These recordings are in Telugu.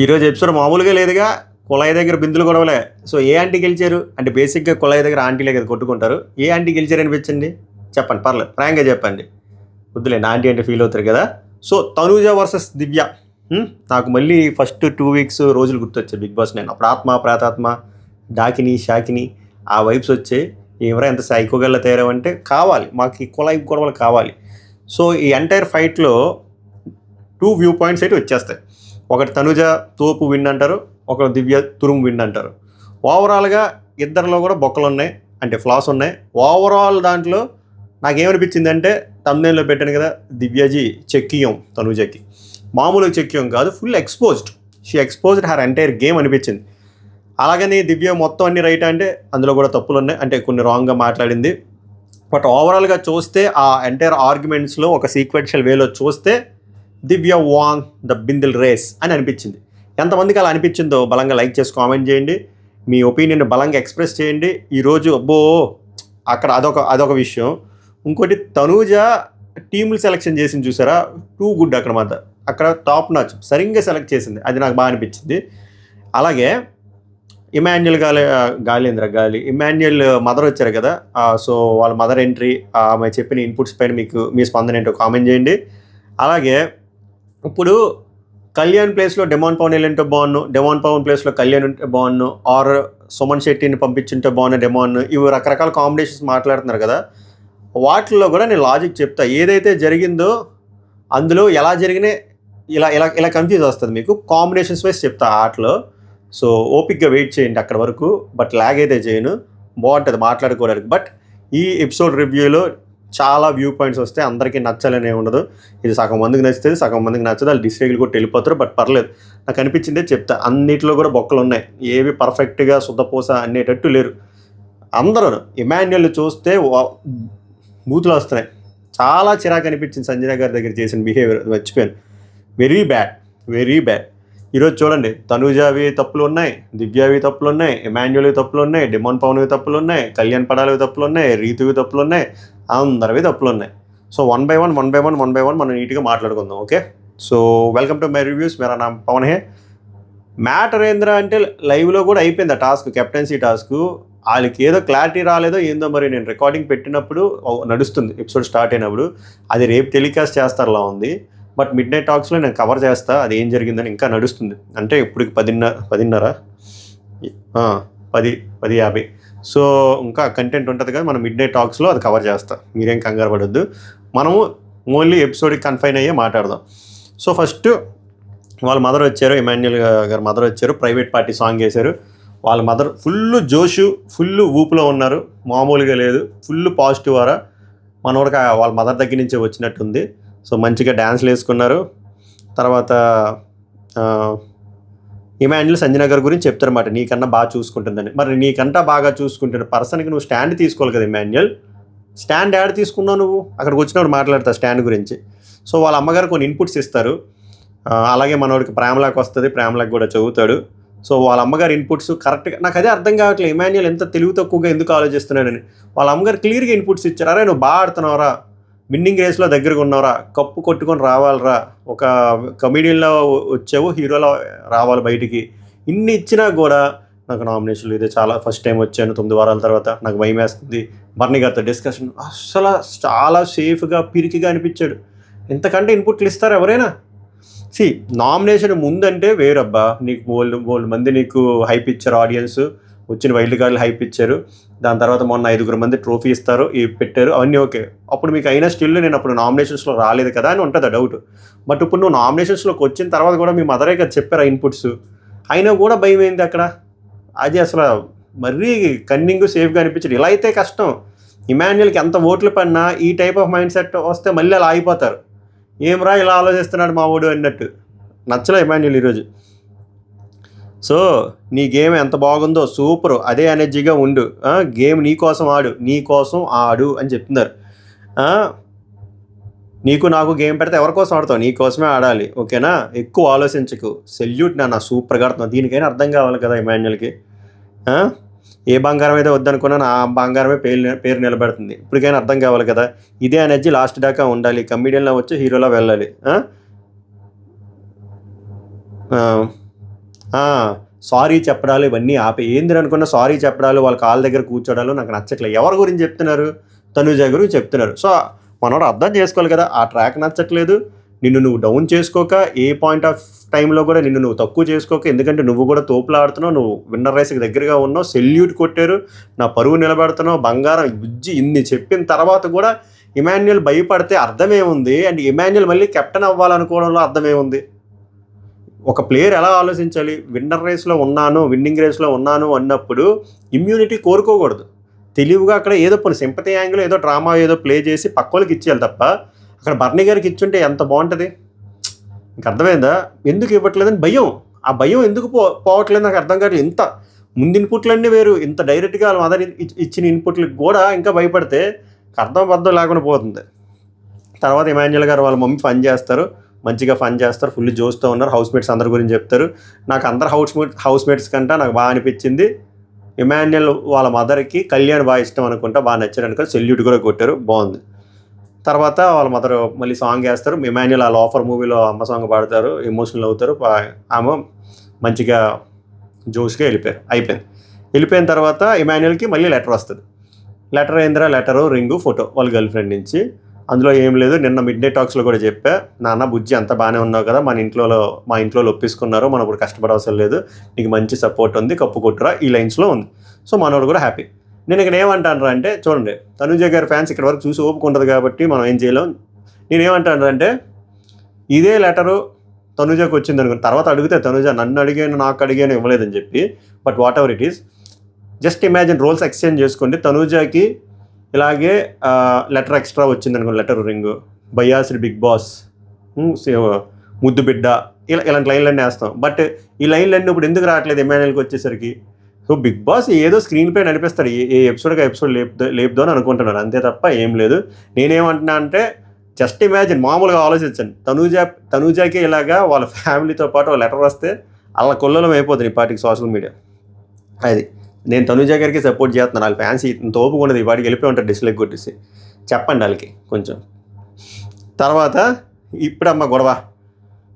ఈరోజు ఎపిసోడ్ మామూలుగా లేదుగా. కుళాయి దగ్గర బిందులు గొడవలే. సో ఏ ఆంటీ గెలిచారు అంటే బేసిక్గా కుళాయి దగ్గర ఆంటీలే కదా కొట్టుకుంటారు. ఏ ఆంటీ గెలిచారు అనిపించండి? చెప్పండి, పర్లేదు, ఫ్రాంక్గా చెప్పండి. వద్దులేండి, ఆంటీ అంటే ఫీల్ అవుతారు కదా. సో తనూజ వర్సెస్ దివ్య. నాకు మళ్ళీ ఫస్ట్ 2 వీక్స్ రోజులు గుర్తొచ్చాయి బిగ్ బాస్. నేను అప్పుడు ఆత్మ ప్రేతాత్మ డాకిని షాకిని ఆ వైబ్స్ వచ్చాయి. ఎవరైనా ఎంత సైకోగల్లా తయారావంటే కావాలి, మాకు ఈ కుళాయి గొడవలు కావాలి. సో ఈ ఎంటైర్ ఫైట్లో 2 వ్యూ పాయింట్స్ అయితే వచ్చేస్తాయి. ఒకటి తనుజ తోపు విన్ అంటారు, ఒకటి దివ్య తురుము విన్ అంటారు. ఓవరాల్గా ఇద్దరిలో కూడా బొక్కలు ఉన్నాయి, అంటే ఫ్లాస్ ఉన్నాయి. ఓవరాల్ దాంట్లో నాకేమనిపించింది అంటే తమ్నేల్లో పెట్టాను కదా, దివ్యజీ చెక్కియం తనుజకి. మామూలుగా చెక్కియం కాదు, full exposed. She exposed her entire game అనిపించింది. అలాగని దివ్య మొత్తం అన్ని రైట్ అంటే అందులో కూడా తప్పులు ఉన్నాయి, అంటే కొన్ని రాంగ్గా మాట్లాడింది. బట్ ఓవరాల్గా చూస్తే ఆ ఎంటైర్ ఆర్గ్యుమెంట్స్లో ఒక సీక్వెన్షియల్ వేలో చూస్తే దివ్య వాన్ ద బిందిల్ రేస్ అని అనిపించింది. ఎంతమందికి అలా అనిపించిందో బలంగా లైక్ చేసి కామెంట్ చేయండి, మీ ఒపీనియన్ బలంగా ఎక్స్ప్రెస్ చేయండి. ఈరోజు అబ్బో అక్కడ అదొక విషయం. ఇంకోటి తనూజ టీములు సెలెక్షన్ చేసింది చూసారా, టూ గుడ్. అక్కడ టాప్ నాచ్ సరిగ్గా సెలెక్ట్ చేసింది, అది నాకు బాగా అనిపించింది. అలాగే ఇమాన్యుయల్ మదర్ వచ్చారు కదా, సో వాళ్ళ మదర్ ఎంట్రీ, ఆమె చెప్పిన ఇన్పుట్స్ పైన మీకు మీ స్పందన ఏంటో కామెంట్ చేయండి. అలాగే ఇప్పుడు కళ్యాణ్ ప్లేస్లో డెమాన్ పవన్ వెళ్ళింటే బాగున్ను, డెమాన్ పవన్ ప్లేస్లో కళ్యాణ్ ఉంటే బాగున్ను, ఆర్ సుమన్ శెట్టిని పంపించుంటే బాగున్నా డెమాన్, ఇవి రకరకాల కాంబినేషన్స్ మాట్లాడుతున్నారు కదా. వాటిల్లో కూడా నేను లాజిక్ చెప్తా. ఏదైతే జరిగిందో అందులో ఎలా జరిగినా ఇలా ఇలా ఇలా కన్ఫ్యూజ్ వస్తుంది మీకు. కాంబినేషన్స్ వైజ్ చెప్తా ఆటలో. సో ఓపిక్గా వెయిట్ చేయండి అక్కడ వరకు. బట్ లాగ్ అయితే చేయను, బాగుంటుంది మాట్లాడుకోవడానికి. బట్ ఈ ఎపిసోడ్ రివ్యూలో చాలా వ్యూ పాయింట్స్ వస్తాయి. అందరికీ నచ్చాలనే ఉండదు. ఇది సగం మందికి నచ్చుతుంది, సగం మందికి నచ్చదు. వాళ్ళు డిస్లైక్లు కూడా వెళ్ళిపోతారు. బట్ పర్లేదు, నాకు అనిపించిందే చెప్తా. అన్నిటిలో కూడా బొక్కలు ఉన్నాయి, ఏవి పర్ఫెక్ట్గా శుద్ధపూస అనేటట్టు లేరు అందరూ. ఇమాన్యుయల్ చూస్తే బూతులు వస్తున్నాయి. చాలా చిరాకు అనిపించింది సంజన గారి దగ్గర చేసిన బిహేవియర్, మర్చిపోయాను. Very bad. ఈరోజు చూడండి, తనూజావి తప్పులు ఉన్నాయి, దివ్యావి తప్పులు ఉన్నాయి, ఇమాన్యుయల్వి తప్పులు ఉన్నాయి, డెమాన్ పవన్వి తప్పులు ఉన్నాయి, కళ్యాణ్ పడాలవి తప్పులు ఉన్నాయి, రీతువి తప్పులు ఉన్నాయి, అందరివి తప్పులు ఉన్నాయి. సో వన్ బై వన్ మనం నీట్గా మాట్లాడుకుందాం. Okay, so welcome to my reviews. Mera NAM Pawan hey. Matter ఏంద్రా అంటే లైవ్లో కూడా అయిపోయింది ఆ టాస్క్, కెప్టెన్సీ టాస్క్. వాళ్ళకి ఏదో క్లారిటీ రాలేదో ఏందో మరి. నేను రికార్డింగ్ పెట్టినప్పుడు నడుస్తుంది, ఎపిసోడ్ స్టార్ట్ అయినప్పుడు. అది రేపు టెలికాస్ట్ చేస్తారులా ఉంది. బట్ మిడ్ నైట్ టాక్స్లో నేను కవర్ చేస్తా అది ఏం జరిగిందని. ఇంకా నడుస్తుంది అంటే ఇప్పటికి 10:50. సో ఇంకా కంటెంట్ ఉంటుంది కదా, మనం మిడ్ నైట్ టాక్స్లో అది కవర్ చేస్తా, మీరేం కంగారు పడొద్దు. మనము ఓన్లీ ఎపిసోడ్కి కన్ఫైన్ అయ్యే మాట్లాడదాం. సో ఫస్ట్ వాళ్ళ మదర్ వచ్చారు, ఇమాన్యుయల్ గారు మదర్ వచ్చారు, ప్రైవేట్ పార్టీ సాంగ్ వేశారు. వాళ్ళ మదర్ ఫుల్ జోషు, ఫుల్ ఊపులో ఉన్నారు, మామూలుగా లేదు. ఫుల్ పాజిటివ్ వారా మనోడికి వాళ్ళ మదర్ దగ్గర నుంచే వచ్చినట్టుంది. సో మంచిగా డ్యాన్స్లు వేసుకున్నారు. తర్వాత ఇమాన్యుయల్ సంజన గారి గురించి చెప్తారన్నమాట, నీకన్నా బాగా చూసుకుంటుందని. మరి నీకంటా బాగా చూసుకుంటున్న పర్సన్కి నువ్వు స్టాండ్ తీసుకోవాలి కదా ఇమాన్యుయల్. స్టాండ్ యాడ్ తీసుకున్నావు నువ్వు, అక్కడికి వచ్చినప్పుడు మాట్లాడతా స్టాండ్ గురించి. సో వాళ్ళ అమ్మగారు కొన్ని ఇన్పుట్స్ ఇస్తారు. అలాగే మనోడికి ప్రేమలాకి వస్తుంది, ప్రేమలాకి కూడా చదువుతాడు. సో వాళ్ళ అమ్మగారి ఇన్పుట్స్ కరెక్ట్గా నాకు అదే అర్థం కావట్లేదు, ఇమాన్యుయల్ ఎంత తెలివి తక్కువగా ఎందుకు ఆలోచిస్తున్నాడని. వాళ్ళ అమ్మగారు క్లియర్గా ఇన్పుట్స్ ఇచ్చారు. అరే నువ్వు బాగా ఆడుతున్నావురా, విన్నింగ్ రేస్లో దగ్గరగా ఉన్నావురా, కప్పు కొట్టుకొని రావాలరా, ఒక కమెడియన్లో వచ్చావు, హీరోలో రావాలి బయటికి. ఇన్ని ఇచ్చినా కూడా నాకు నామినేషన్లు ఇదే చాలా ఫస్ట్ టైం వచ్చాను 9 వారాల తర్వాత, నాకు భయం వేస్తుంది. బర్నీ గారితో డిస్కషన్ అసలు చాలా సేఫ్గా పిరికిగా అనిపించాడు. ఇంతకంటే ఇన్పుట్లు ఇస్తారు ఎవరైనా? నామినేషన్ ముందంటే వేరబ్బా, నీకు బోల్డ్ మంది నీకు హైప్ ఇచ్చారు, ఆడియన్స్ వచ్చిన వైల్డ్ కార్డులు హైప్ ఇచ్చారు. దాని తర్వాత మొన్న 5 మంది ట్రోఫీ ఇస్తారు, ఇవి పెట్టారు, అవన్నీ ఓకే. అప్పుడు మీకు అయినా స్టిల్ నేను అప్పుడు నామినేషన్స్లో రాలేదు కదా అని ఉంటుంది డౌట్. బట్ ఇప్పుడు నువ్వు నామినేషన్స్లోకి వచ్చిన తర్వాత కూడా మీ మదరే కదా చెప్పారు ఆ ఇన్పుట్స్, అయినా కూడా భయం ఏంది అక్కడ? అది అసలు మరీ కన్నింగ్ సేఫ్గా అనిపించదు. ఇలా అయితే కష్టం. ఇమాన్యుయల్కి ఎంత ఓట్లు పడినా ఈ టైప్ ఆఫ్ మైండ్ సెట్ వస్తే మళ్ళీ అలా అయిపోతారు. ఏమ్రా ఇలా ఆలోచిస్తున్నాడు మా ఊడు అన్నట్టు. నచ్చలే ఇమాన్యుయల్ ఈరోజు. సో నీ గేమ్ ఎంత బాగుందో, సూపర్, అదే ఎనర్జీగా ఉండు, గేమ్ నీ కోసం ఆడు అని చెప్తున్నారు. నీకు నాకు గేమ్ పెడితే ఎవరి కోసం ఆడతావు? నీ కోసమే ఆడాలి, ఓకేనా? ఎక్కువ ఆలోచించకు. సెల్యూట్ నాన్న, సూపర్గా ఆడుతున్నావు. దీనికైనా అర్థం కావాలి కదా ఇమాన్యుయల్కి. ఏ బంగారం అయితే వద్దనుకున్నా ఆ బంగారమే పేరు నిలబెడుతుంది. ఇప్పటికైనా అర్థం కావాలి కదా, ఇదే ఎనర్జీ లాస్ట్ దాకా ఉండాలి. కమెడియన్లో వచ్చి హీరోలో వెళ్ళాలి. సారీ చెప్పడాలు ఇవన్నీ ఆపే. ఏందిరా అనుకున్న సారీ చెప్పడాలు, వాళ్ళ కాళ్ళ దగ్గర కూర్చోడాలు నాకు నచ్చట్లేదు. ఎవరి గురించి చెప్తున్నారు? తనుజ గురించి చెప్తున్నారు. సో మనోడు అర్థం చేసుకోవాలి కదా, ఆ ట్రాక్ నచ్చట్లేదు, నిన్ను నువ్వు డౌన్ చేసుకోక, ఏ పాయింట్ ఆఫ్ టైంలో కూడా నిన్ను నువ్వు తక్కువ చేసుకోక, ఎందుకంటే నువ్వు కూడా తోపులాడుతున్నావు, నువ్వు విన్నర్ రేస్కి దగ్గరగా ఉన్నావు, సెల్యూట్ కొట్టారు, నా పరువు నిలబెడుతున్నావు, బంగారం బుజ్జి ఇన్ని చెప్పిన తర్వాత కూడా ఇమాన్యుయల్ భయపడితే అర్థమేముంది? అండ్ ఇమాన్యుయల్ మళ్ళీ కెప్టెన్ అవ్వాలనుకోవడంలో అర్థమేముంది? ఒక ప్లేయర్ ఎలా ఆలోచించాలి? విన్నర్ రేస్లో ఉన్నాను, విన్నింగ్ రేస్లో ఉన్నాను అన్నప్పుడు ఇమ్యూనిటీ కోరుకోకూడదు. తెలివిగా అక్కడ ఏదో కొన్ని సింపతి యాంగిల్, ఏదో డ్రామా ఏదో ప్లే చేసి పక్కోళ్ళకి ఇచ్చేయాలి తప్ప, అక్కడ బర్నీ గారికి ఇచ్చుంటే ఎంత బాగుంటుంది. ఇంక అర్థమైందా? ఎందుకు ఇవ్వట్లేదని భయం. ఆ భయం ఎందుకు పోవట్లేదు నాకు అర్థం కావట్లేదు. ఇంత ముందు ఇన్పుట్లన్నీ వేరు, ఇంత డైరెక్ట్గా వాళ్ళ మదర్ ఇచ్చిన ఇన్పుట్లకు కూడా ఇంకా భయపడితే అర్థం లేకుండా పోతుంది. తర్వాత ఇమాన్యుయల్ గారు వాళ్ళ మమ్మీ ఫన్ చేస్తారు, మంచిగా ఫన్ చేస్తారు, ఫుల్ జోస్తో ఉన్నారు, హౌస్ మేట్స్ అందరి గురించి చెప్తారు. నాకు అందరు హౌస్ మేట్స్ కంటే నాకు బాగా అనిపించింది ఇమాన్యుయల్ వాళ్ళ మదర్కి కళ్యాణ్ బాగా ఇష్టం అనుకుంటా, బాగా నచ్చారు అనుకుంటా, సెల్యూట్ కూడా కొట్టారు, బాగుంది. తర్వాత వాళ్ళ మదర్ మళ్ళీ సాంగ్ వేస్తారు, ఇమాన్యుయల్ ఆ ఆఫర్ మూవీలో అమ్మ సాంగ్ పాడతారు, ఎమోషనల్ అవుతారు, ఆమె మంచిగా జోష్గా అయిపోయింది. వెళ్ళిపోయిన తర్వాత ఇమాన్యుయల్కి మళ్ళీ లెటర్ వస్తుంది. లెటర్ ఏందిరా? లెటరు, రింగు, ఫోటో వాళ్ళ గర్ల్ ఫ్రెండ్ నుంచి. అందులో ఏం లేదు, నిన్న మిడ్ డే టాక్స్లో కూడా చెప్పా, నాన్న బుజ్జి అంతా బాగానే ఉన్నావు కదా, మా ఇంట్లో ఒప్పించుకున్నారు, మనం ఇప్పుడు కష్టపడవసరం లేదు, నీకు మంచి సపోర్ట్ ఉంది, కప్పు కొట్టురా, ఈ లైన్స్లో ఉంది. సో మనోడు కూడా హ్యాపీ. నేను ఇక్కడ ఏమంటాను అంటే, చూడండి తనుజ గారి ఫ్యాన్స్ ఇక్కడ వరకు చూసి ఓపుకుంటుంది కాబట్టి మనం ఏం చేయలేం. నేనేమంటాను అంటే, ఇదే లెటరు తనుజకు వచ్చింది అనుకుని తర్వాత అడిగితే తనుజ నన్ను అడిగాను, నాకు అడిగాను, ఇవ్వలేదని చెప్పి, but whatever it is, just imagine roles exchange చేసుకోండి. తనుజకి ఇలాగే లెటర్ ఎక్స్ట్రా వచ్చింది అనుకోండి, లెటర్ రింగు, బయ్యాసుడి బిగ్ బాస్, ముద్దు బిడ్డ, ఇలాంటి లైన్లన్నీ వేస్తాం. బట్ ఈ లైన్లన్నీ ఇప్పుడు ఎందుకు రావట్లేదు ఇమాన్యుయల్కి వచ్చేసరికి? సో బిగ్ బాస్ ఏదో స్క్రీన్ పై నడిపిస్తాడు, ఏ ఎపిసోడ్కి ఎపిసోడ్ లేపుదో అని అనుకుంటున్నాను, అంతే తప్ప ఏం లేదు. నేనేమంటున్నా అంటే, జస్ట్ ఇమాజిన్, మామూలుగా ఆలోచించండి, తనుజాకి ఇలాగా వాళ్ళ ఫ్యామిలీతో పాటు ఒక లెటర్ వస్తే అలా కొల్లలం అయిపోతుంది ఈ పార్టీకి సోషల్ మీడియా. అది నేను తనుజ గారికి సపోర్ట్ చేస్తున్నాను, వాళ్ళ ఫ్యాన్స్ ఇంత ఓపుకున్నది, వాడికి వెళ్ళిపోయి ఉంటారు డిస్లైక్ కొట్టేసి, చెప్పండి వాళ్ళకి కొంచెం. తర్వాత ఇప్పుడు అమ్మ గొడవ,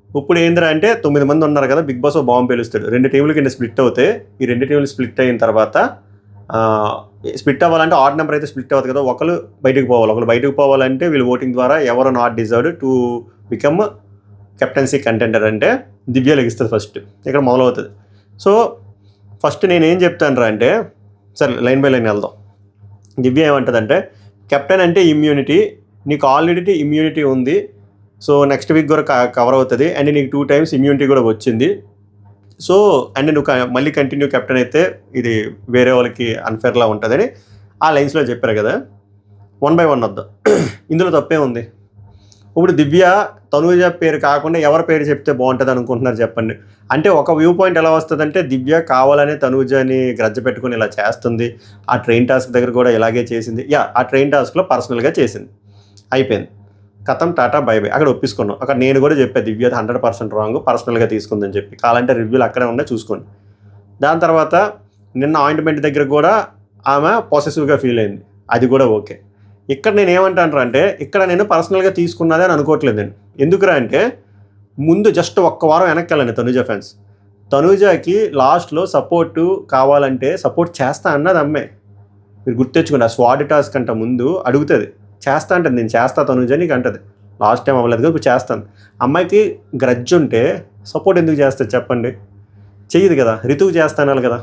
ఇప్పుడు ఏందిరా అంటే 9 మంది ఉన్నారు కదా, బిగ్ బాస్ బాంబు పేలుస్తాడు, 2 టీంలు కింద స్ప్లిట్ అవుతాయి. ఈ 2 టీంలు స్ప్లిట్ అయిన తర్వాత స్ప్లిట్ అవ్వాలంటే ఆడ్ నెంబర్ అయితే స్ప్లిట్ అవుతుంది కదా, ఒకరు బయటకు పోవాలంటే వీళ్ళు ఓటింగ్ ద్వారా ఎవరు not deserved to become captaincy contender అంటే దివ్య లెగిస్తుంది ఫస్ట్, ఇక్కడ మొదలవుతుంది. సో ఫస్ట్ నేనేం చెప్తాను అంటే, సరే లైన్ బై లైన్ వెళ్దాం. దివ్య ఏమంటుందంటే, కెప్టెన్ అంటే ఇమ్యూనిటీ, నీకు ఆల్రెడీ ఇమ్యూనిటీ ఉంది, సో నెక్స్ట్ వీక్ కూడా కవర్ అవుతుంది, అండ్ నీకు 2 times ఇమ్యూనిటీ కూడా వచ్చింది. సో అండ్ నువ్వు మళ్ళీ కంటిన్యూ కెప్టెన్ అయితే ఇది వేరే వాళ్ళకి అన్ఫేర్లా ఉంటుందని ఆ లైన్స్లో చెప్పారు కదా. 1 by 1 వద్దాం, ఇందులో తప్పే ఉంది? ఇప్పుడు దివ్య తనుజ పేరు కాకుండా ఎవరి పేరు చెప్తే బాగుంటుంది అనుకుంటున్నారు చెప్పండి. అంటే ఒక వ్యూ పాయింట్ ఎలా వస్తుందంటే, దివ్య కావాలనే తనుజని గ్రజ్జ పెట్టుకుని ఇలా చేస్తుంది, ఆ ట్రైన్ టాస్క్ దగ్గర కూడా ఇలాగే చేసింది, ఆ ట్రైన్ టాస్క్లో పర్సనల్గా చేసింది, అయిపోయింది, కథం, టాటా బై బై, అక్కడ ఒప్పించుకున్నాం. అక్కడ నేను కూడా చెప్పాను దివ్య 100% రాంగ్, పర్సనల్గా తీసుకుందని చెప్పి, కావాలంటే రివ్యూలు అక్కడే ఉన్నాయి చూసుకోండి. దాని తర్వాత నిన్న ఆయింట్మెంట్ దగ్గర కూడా ఆమె పాసెసివ్గా ఫీల్ అయింది, అది కూడా ఓకే. ఇక్కడ నేను ఏమంటాను అంటే, ఇక్కడ నేను పర్సనల్గా తీసుకున్నదే అని అనుకోవట్లేదు నేను. ఎందుకురా అంటే, ముందు జస్ట్ 1 వారం వెనక్కి వెళ్ళండి తనుజ ఫ్యాన్స్. తనుజకి లాస్ట్లో సపోర్టు కావాలంటే సపోర్ట్ చేస్తా అన్నది అమ్మాయి, మీరు గుర్తెచ్చుకోండి. ఆ స్వాడ్ టాస్క్ కంటే ముందు అడుగుతుంది, చేస్తా అంటుంది, నేను చేస్తా తనుజ నీకు అంటది. లాస్ట్ టైం అవ్వలేదు కదా, ఇప్పుడు చేస్తాను. అమ్మాయికి గ్రడ్జ్ ఉంటే సపోర్ట్ ఎందుకు చేస్తుంది చెప్పండి? చెయ్యదు కదా. రితువుకి చేస్తానాలి కదా,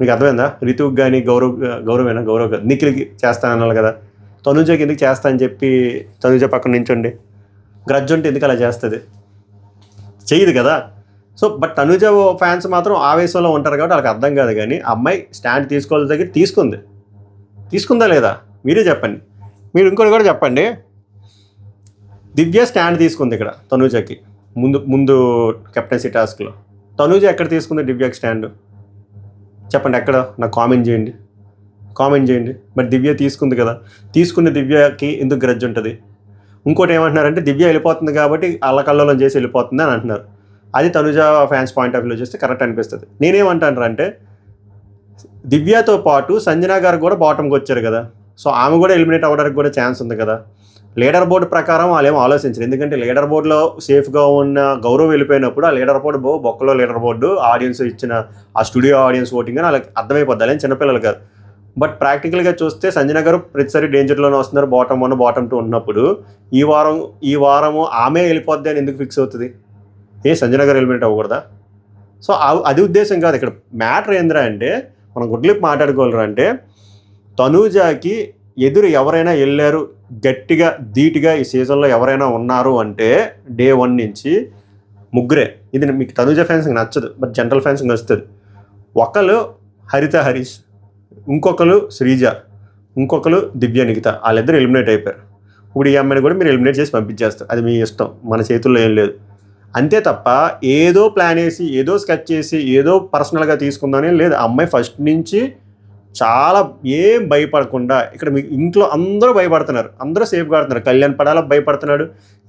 మీకు అర్థమైందా? రితువుకి కానీ గౌరవ్ నిఖిల్కి చేస్తానన్నాలి కదా. తనుజకి ఎందుకు చేస్తా అని చెప్పి తనుజ పక్కన నించండి, గ్రడ్జ్ ఉంటే ఎందుకు అలా చేస్తుంది? చెయ్యదు కదా. సో బట్ తనుజ ఫ్యాన్స్ మాత్రం ఆవేశంలో ఉంటారు కాబట్టి వాళ్ళకి అర్థం కాదు. కానీ అమ్మాయి స్టాండ్ తీసుకోవాలి దగ్గర తీసుకుందా లేదా మీరే చెప్పండి. మీరు ఇంకోటి కూడా చెప్పండి, దివ్య స్టాండ్ తీసుకుంది ఇక్కడ తనుజకి ముందు కెప్టెన్సీ టాస్క్లో. తనుజ ఎక్కడ తీసుకుంది దివ్యకి స్టాండ్ చెప్పండి, ఎక్కడ? నాకు కామెంట్ చేయండి. బట్ దివ్య తీసుకుంది కదా, తీసుకున్న దివ్యకి ఎందుకు గ్రడ్జ్ ఉంటుంది? ఇంకోటి ఏమంటున్నారంటే, దివ్య వెళ్ళిపోతుంది కాబట్టి అల్లకల్లోలం చేసి వెళ్ళిపోతుంది అని అంటున్నారు. అది తనుజ ఫ్యాన్స్ పాయింట్ ఆఫ్ వ్యూలో చూస్తే కరెక్ట్ అనిపిస్తుంది. నేనేమంటాను అంటే, దివ్యతో పాటు సంజన గారు కూడా బాటంకి వచ్చారు కదా, సో ఆమె కూడా ఎలిమినేట్ అవ్వడానికి కూడా ఛాన్స్ ఉంది కదా. లీడర్ బోర్డు ప్రకారం వాళ్ళు ఏమో ఆలోచించరు. ఎందుకంటే లీడర్ బోర్డులో సేఫ్గా ఉన్న గౌరవ్ వెళ్ళిపోయినప్పుడు ఆ లీడర్ బోర్డు బొక్కలో లీడర్ బోర్డు ఆడియన్స్ ఇచ్చిన ఆ స్టూడియో ఆడియన్స్ ఓటింగ్ అని వాళ్ళకి అర్థమైపోద్ది. అలా చిన్నపిల్లలు కాదు. బట్ ప్రాక్టికల్గా చూస్తే సంజన గారు ప్రతిసారి డేంజర్లోనే వస్తున్నారు. బాటమ్ 1 బాటమ్ 2 ఉన్నప్పుడు ఈ వారము ఆమె వెళ్ళిపోద్ది అని ఎందుకు ఫిక్స్ అవుతుంది? సంజన గారు ఎలిమినేట్ అవ్వకూడదా? సో అది ఉద్దేశం కాదు. ఇక్కడ మ్యాటర్ ఏంద్రా అంటే మనం గుడ్లిప్ మాట్లాడుకోగలరా అంటే తనూజాకి ఎదురు ఎవరైనా వెళ్ళారు గట్టిగా ధీటుగా ఈ సీజన్లో ఎవరైనా ఉన్నారు అంటే డే 1 నుంచి ముగ్గురే. ఇది మీకు తనూజ ఫ్యాన్స్కి నచ్చదు, బట్ జనరల్ ఫ్యాన్స్కి నచ్చుతుంది. ఒకరు హరిత హరీష్, ఇంకొకరు శ్రీజ, ఇంకొకరు దివ్య నిఖిత. వాళ్ళిద్దరు ఎలిమినేట్ అయిపోయారు. ఇప్పుడు ఈ అమ్మాయిని కూడా మీరు ఎలిమినేట్ చేసి పంపించేస్తారు. అది మీ ఇష్టం, మన చేతుల్లో ఏం లేదు. అంతే తప్ప ఏదో ప్లాన్ వేసి ఏదో స్కెచ్ చేసి ఏదో పర్సనల్గా తీసుకుందానే లేదు. ఆ అమ్మాయి ఫస్ట్ నుంచి చాలా ఏం భయపడకుండా, ఇక్కడ మీకు ఇంట్లో అందరూ భయపడుతున్నారు, అందరూ సేఫ్గా ఆడుతున్నారు. కళ్యాణ్ పడాల భయపడుతున్నాడు,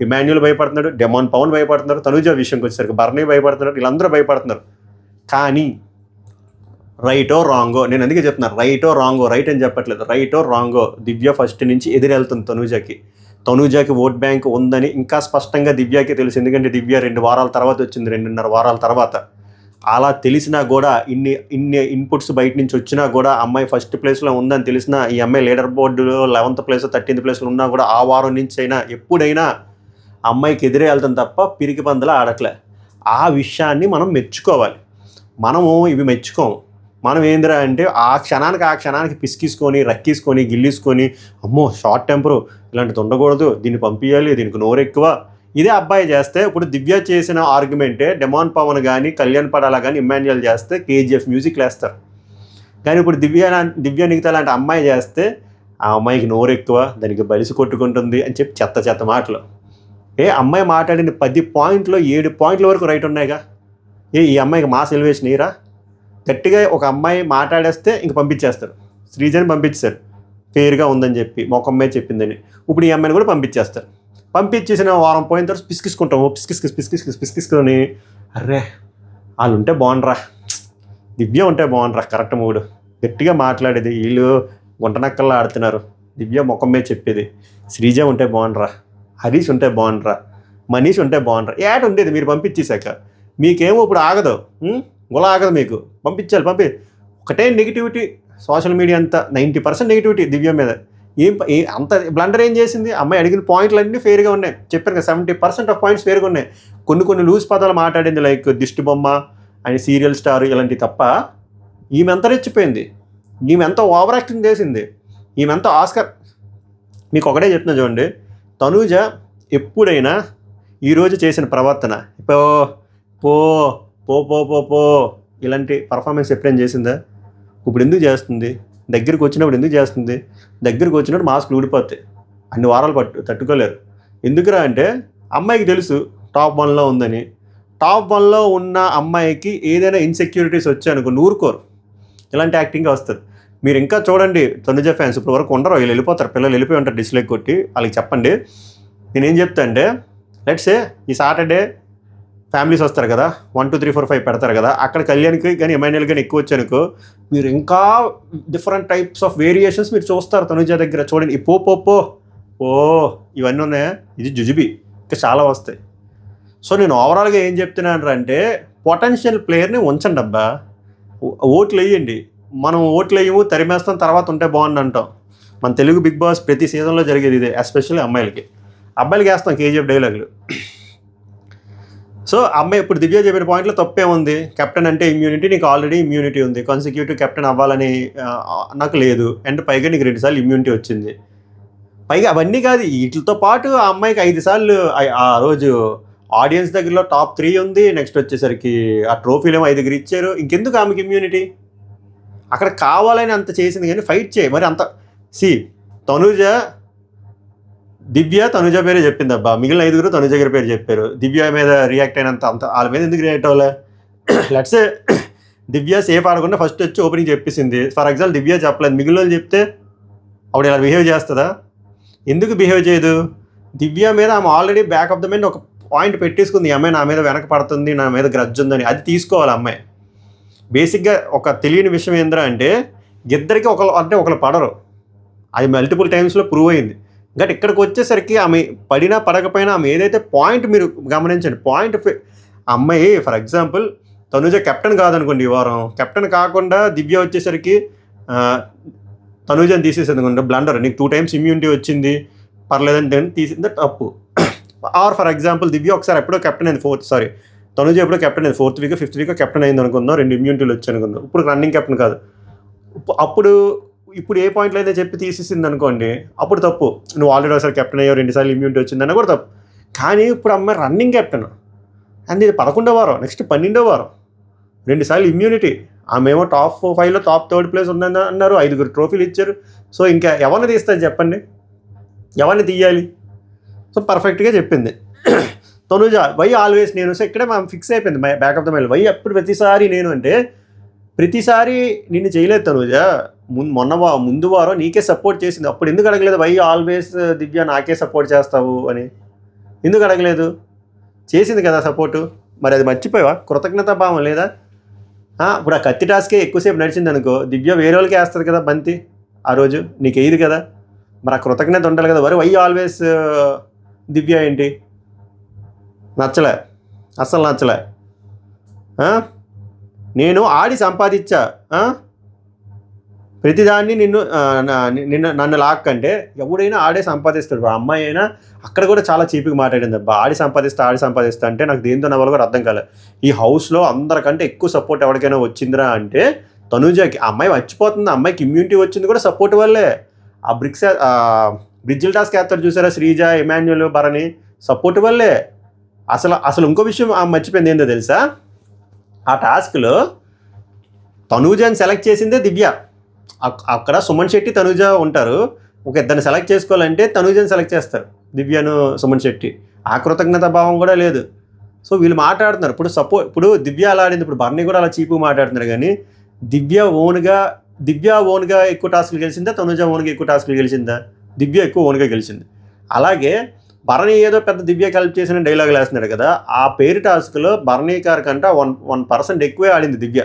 ఇమాన్యుల్ భయపడుతున్నాడు, డెమాన్ పవన్ భయపడుతున్నారు, తనుజ విషయంకి వచ్చేసరికి బర్నీ భయపడుతున్నాడు, వీళ్ళందరూ భయపడుతున్నారు. కానీ రైటో రాంగో, నేను అందుకే చెప్తున్నాను రైటో రాంగో, రైట్ అని చెప్పట్లేదు, రైటో రాంగో దివ్య ఫస్ట్ నుంచి ఎదురెళ్తుంది తనూజాకి ఓట్ బ్యాంక్ ఉందని ఇంకా స్పష్టంగా దివ్యకి తెలుసు. ఎందుకంటే దివ్య 2 వారాల తర్వాత వచ్చింది, 2.5 వారాల తర్వాత. అలా తెలిసినా కూడా ఇన్ని ఇన్పుట్స్ బయట నుంచి వచ్చినా కూడా అమ్మాయి ఫస్ట్ ప్లేస్లో ఉందని తెలిసినా ఈ అమ్మాయి లీడర్ బోర్డులో 11th ప్లేస్ 13th ప్లేస్లో ఉన్నా కూడా ఆ వారం నుంచి అయినా ఎప్పుడైనా అమ్మాయికి ఎదురే వెళ్తాం తప్ప పిరికి పందలా ఆడట్లే. ఆ విషయాన్ని మనం మెచ్చుకోవాలి. మనము ఇవి మెచ్చుకోము. మనం ఏందిరా అంటే ఆ క్షణానికి పిసికిసుకొని రక్కిసుకొని గిల్లీసుకొని అమ్మో షార్ట్ టెంపరు ఇలాంటిది ఉండకూడదు, దీన్ని పంపించాలి, దీనికి నోరు ఎక్కువ. ఇదే అబ్బాయి చేస్తే ఇప్పుడు దివ్య చేసిన ఆర్గ్యుమెంటే డెమాన్ పవన్ కానీ కళ్యాణ్ పడాలా కానీ ఇమాన్యుయల్ చేస్తే KGF మ్యూజిక్ వేస్తారు. కానీ ఇప్పుడు దివ్య నిఖిత లాంటి అమ్మాయి చేస్తే ఆ అమ్మాయికి నోరు ఎక్కువ, దానికి బలిసి కొట్టుకుంటుంది అని చెప్పి చెత్త మాటలు. అమ్మాయి మాట్లాడిన 10 పాయింట్లో 7 పాయింట్ల వరకు రైట్ ఉన్నాయిగా. ఈ అమ్మాయికి మాస్ ఎలివేషన్ ఇరా. గట్టిగా ఒక అమ్మాయి మాట్లాడేస్తే ఇంక పంపించేస్తారు. శ్రీజని పంపించారు ఫెయిర్గా ఉందని చెప్పి, మొక్క అమ్మాయి చెప్పిందని. ఇప్పుడు ఈ అమ్మాయిని కూడా పంపించేస్తారు. పంపించేసిన వారం పోయిన తర్వాత పిసికిసుకొని అర్రే వాళ్ళు ఉంటే బాగుండ్రా, దివ్య ఉంటే బాగుండ్రా, కరెక్ట్ మూడు గట్టిగా మాట్లాడేది. వీళ్ళు గుంటనక్కల్లా ఆడుతున్నారు, దివ్య ముఖమే చెప్పేది. శ్రీజ ఉంటే బాగుండ్రా, హరీష్ ఉంటే బాగుండ్రా, మనీష్ ఉంటే బాగుండ్రా. ఏట ఉండేది మీరు పంపించేశాక. మీకేమో ఇప్పుడు ఆగదు, గుల ఆగదు మీకు. పంపించాలి. ఒకటే నెగిటివిటీ సోషల్ మీడియా అంతా 90% నెగిటివిటీ దివ్య మీద. అంత బ్లండర్ ఏం చేసింది? అమ్మాయి అడిగిన పాయింట్లు అన్నీ ఫెయిర్గా ఉన్నాయి. చెప్పారు కదా 70% ఆఫ్ పాయింట్స్ ఫెయిర్గా ఉన్నాయి. కొన్ని లూజ్ పదాలు మాట్లాడింది, లైక్ దిష్టి బొమ్మ అని, సీరియల్ స్టార్ ఇలాంటివి తప్ప ఈమె ఎంత రెచ్చిపోయింది, ఈమె ఎంత ఓవర్ యాక్టింగ్ చేసింది, ఈమె ఎంత ఆస్కర్. మీకు ఒకటే చెప్తున్నా చూడండి, తనూజ ఎప్పుడైనా ఈరోజు చేసిన ప్రవర్తన పో పో పో పో పో ఇలాంటి పర్ఫార్మెన్స్ ఎప్పుడైనా చేసిందా? ఇప్పుడు ఎందుకు చేస్తుంది? దగ్గరికి వచ్చినప్పుడు ఎందుకు చేస్తుంది? దగ్గరికి వచ్చినప్పుడు మాస్క్లు ఊడిపోతాయి, అన్ని వారాలు తట్టుకోలేరు. ఎందుకురా అంటే అమ్మాయికి తెలుసు టాప్ 1లో ఉందని. టాప్ 1లో ఉన్న అమ్మాయికి ఏదైనా ఇన్సెక్యూరిటీస్ వచ్చాయనుకో నూరుకోరు, ఇలాంటి యాక్టింగ్గా వస్తుంది. మీరు ఇంకా చూడండి తనుజ ఫ్యాన్స్ ఇప్పుడు వరకు ఉండరు, వీళ్ళు వెళ్ళిపోతారు, పిల్లలు వెళ్ళిపోయి ఉంటారు డిస్లైక్ కొట్టి. వాళ్ళకి చెప్పండి, నేనేం చెప్తా అంటే లెట్సే ఈ సాటర్డే ఫ్యామిలీస్ వస్తారు కదా, 1 2 3 4 5 పెడతారు కదా, అక్కడ కళ్యాణ్కి కానీ ఇమాన్యుయల్ కానీ ఎక్కువ వచ్చానుకో మీరు ఇంకా డిఫరెంట్ టైప్స్ ఆఫ్ వేరియేషన్స్ మీరు చూస్తారు తనుజ దగ్గర. చూడండి, ఓ ఇవన్నీ ఉన్నాయా, ఇది జుజుబి, ఇంకా చాలా వస్తాయి. సో నేను ఓవరాల్గా ఏం చెప్తున్నాను అంటే పొటెన్షియల్ ప్లేయర్ని ఉంచండి అబ్బా, ఓట్లు వేయండి. మనం ఓట్లు వేయము, తరిమేస్తాం, తర్వాత ఉంటే బాగుంది అంటాం. మన తెలుగు బిగ్ బాస్ ప్రతి సీజన్లో జరిగేది ఇదే, ఎస్పెషల్లీ అమ్మాయిలకి. అబ్బాయిలకి వేస్తాం KGF డైలాగులు. సో అమ్మాయి ఇప్పుడు దివ్య చెప్పిన పాయింట్లో తప్పే ఉంది. కెప్టెన్ అంటే ఇమ్యూనిటీ, నీకు ఆల్రెడీ ఇమ్యూనిటీ ఉంది, కాన్సిక్యూటివ్ కెప్టెన్ అవ్వాలని నాకు లేదు. అండ్ పైగా నీకు 2 సార్లు ఇమ్యూనిటీ వచ్చింది. పైగా అవన్నీ కాదు, వీటితో పాటు ఆ అమ్మాయికి 5 సార్లు ఆ రోజు ఆడియన్స్ దగ్గరలో టాప్ 3 ఉంది. నెక్స్ట్ వచ్చేసరికి ఆ ట్రోఫీలు ఏమో 5 ఇచ్చారు. ఇంకెందుకు ఆమెకి ఇమ్యూనిటీ? అక్కడ కావాలని అంత చేసింది కానీ ఫైట్ చేయి మరి అంత. దివ్య తనుజ పేరే చెప్పింది అబ్బా, మిగిలిన 5 తనుజ గారి పేరు చెప్పారు. దివ్య మీద రియాక్ట్ అయినంత వాళ్ళ మీద ఎందుకు రియాక్ట్ అవ్వలే? లెట్సే దివ్య సేఫ్ ఆడకుండా ఫస్ట్ వచ్చి ఓపెనింగ్ చెప్పేసింది. ఫర్ ఎగ్జాంపుల్ దివ్య చెప్పలేదు, మిగిలిన వాళ్ళు చెప్తే అప్పుడు ఇలా బిహేవ్ చేస్తుందా? ఎందుకు బిహేవ్ చేయదు? దివ్య మీద ఆమె already back of the mind ఒక పాయింట్ పెట్టేసుకుంది, ఈ అమ్మాయి నా మీద వెనక పడుతుంది, నా మీద గ్రడ్జ్ ఉందని. అది తీసుకోవాలి అమ్మాయి. బేసిక్గా ఒక తెలియని విషయం ఏంద్రా అంటే ఇద్దరికి ఒకరు పడరు, అది మల్టిపుల్ టైమ్స్లో ప్రూవ్ అయింది. బట్ ఇక్కడికి వచ్చేసరికి ఆమె పడినా పడకపోయినా ఆమె ఏదైతే పాయింట్ మీరు గమనించండి, పాయింట్ అమ్మాయి ఫర్ ఎగ్జాంపుల్ తనుజ కెప్టెన్ కాదనుకోండి, ఈ వారం కెప్టెన్ కాకుండా దివ్య వచ్చేసరికి తనుజని తీసేసేది అనుకోండి, బ్లండర్, నీకు 2 times ఇమ్యూనిటీ వచ్చింది పర్లేదంటే తీసింది తప్పు. ఆర్ ఫర్ ఎగ్జాంపుల్ దివ్య ఒకసారి ఎప్పుడో కెప్టెన్ అయింది, తనుజ ఎప్పుడో కెప్టెన్ అయింది 4th week 5th week captain అయింది అనుకుందాం, 2 ఇమ్యూనిటీలు వచ్చి అనుకుందాం, ఇప్పుడు రన్నింగ్ కెప్టెన్ కాదు. ఇప్పుడు ఏ పాయింట్లో అయితే చెప్పి తీసేసింది అనుకోండి, అప్పుడు తప్పు. నువ్వు ఆల్రెడీ ఒకసారి కెప్టెన్ అయ్యావు, 2 సార్లు ఇమ్యూనిటీ వచ్చిందన్న కూడా తప్పు. కానీ ఇప్పుడు అమ్మాయి రన్నింగ్ కెప్టెన్ అండ్ ఇది 11వ వారం, నెక్స్ట్ 12వ వారం, 2 సార్లు ఇమ్యూనిటీ. ఆమెమో టాప్ 5లో టాప్ 3rd place ఉందని అన్నారు, 5 ట్రోఫీలు ఇచ్చారు. సో ఇంకా ఎవరిని తీస్తారు చెప్పండి, ఎవరిని తీయాలి? సో పర్ఫెక్ట్గా చెప్పింది తనుజ, వై ఆల్వేస్ నేను. సో ఇక్కడే మనం ఫిక్స్ అయిపోయింది back of the mind, why ఎప్పుడు ప్రతిసారి నేను అంటే, ప్రతిసారి నిన్ను చేయలేదు తనుజ, ముందు వారం నీకే సపోర్ట్ చేసింది, అప్పుడు ఎందుకు అడగలేదు వై ఆల్వేస్ దివ్య నాకే సపోర్ట్ చేస్తావు అని? ఎందుకు అడగలేదు? చేసింది కదా సపోర్టు, మరి అది మర్చిపోయావా? కృతజ్ఞతా భావం లేదా? ఇప్పుడు ఆ కత్తి టాస్కే ఎక్కువసేపు నడిచింది అనుకో, దివ్య వేరే వాళ్ళకి వేస్తుంది కదా బంతి, ఆ రోజు నీకు వేయదు కదా, మరి ఆ కృతజ్ఞత ఉండాలి కదా. వై ఆల్వేస్ దివ్య ఏంటి? నచ్చలే, అస్సలు నచ్చలే. నేను ఆడి సంపాదించా, ప్రతిదాన్ని నన్ను లాక్కంటే ఎవడైనా ఆడే సంపాదిస్తాడు. ఆ అమ్మాయి అయినా అక్కడ కూడా చాలా చీప్గా మాట్లాడింది, అబ్బా ఆడి సంపాదిస్తా అంటే నాకు దేంతో నవ్వాలి కూడా అర్థం కాలేదు. ఈ హౌస్లో అందరికంటే ఎక్కువ సపోర్ట్ ఎవరికైనా వచ్చిందిరా అంటే తనుజకి. ఆ అమ్మాయి మర్చిపోతుంది, అమ్మాయికి ఇమ్యూనిటీ వచ్చింది కూడా సపోర్ట్ వల్లే. ఆ బ్రిడ్జిల్ టాస్క్ వేస్తారు చూసారా, శ్రీజ, ఎమాన్యుల్, భరణి, సపోర్ట్ వల్లే. అసలు ఇంకో విషయం మర్చిపోయింది, ఏందో తెలుసా? ఆ టాస్క్లో తనూజని సెలెక్ట్ చేసిందే దివ్య. అక్కడ సుమన్ శెట్టి, తనూజ ఉంటారు, ఒక ఇద్దరిని సెలెక్ట్ చేసుకోవాలంటే తనూజని సెలెక్ట్ చేస్తారు, దివ్యను సుమన్ శెట్టి. ఆ కృతజ్ఞత భావం కూడా లేదు. సో వీళ్ళు మాట్లాడుతున్నారు ఇప్పుడు దివ్య అలా ఆడింది, ఇప్పుడు భరణి కూడా అలా చీపుగా మాట్లాడుతున్నారు. కానీ దివ్య ఓన్గా ఎక్కువ టాస్క్లు గెలిచిందా, తనూజ ఓన్గా ఎక్కువ టాస్క్లు గెలిచిందా? దివ్య ఎక్కువ ఓన్గా గెలిచింది. అలాగే భరణి ఏదో పెద్ద దివ్యకి హెల్ప్ చేసిన డైలాగులు వేస్తున్నాడు కదా, ఆ పేరు టాస్క్లో భరణి గారి కంటే 1% ఎక్కువే ఆడింది దివ్య.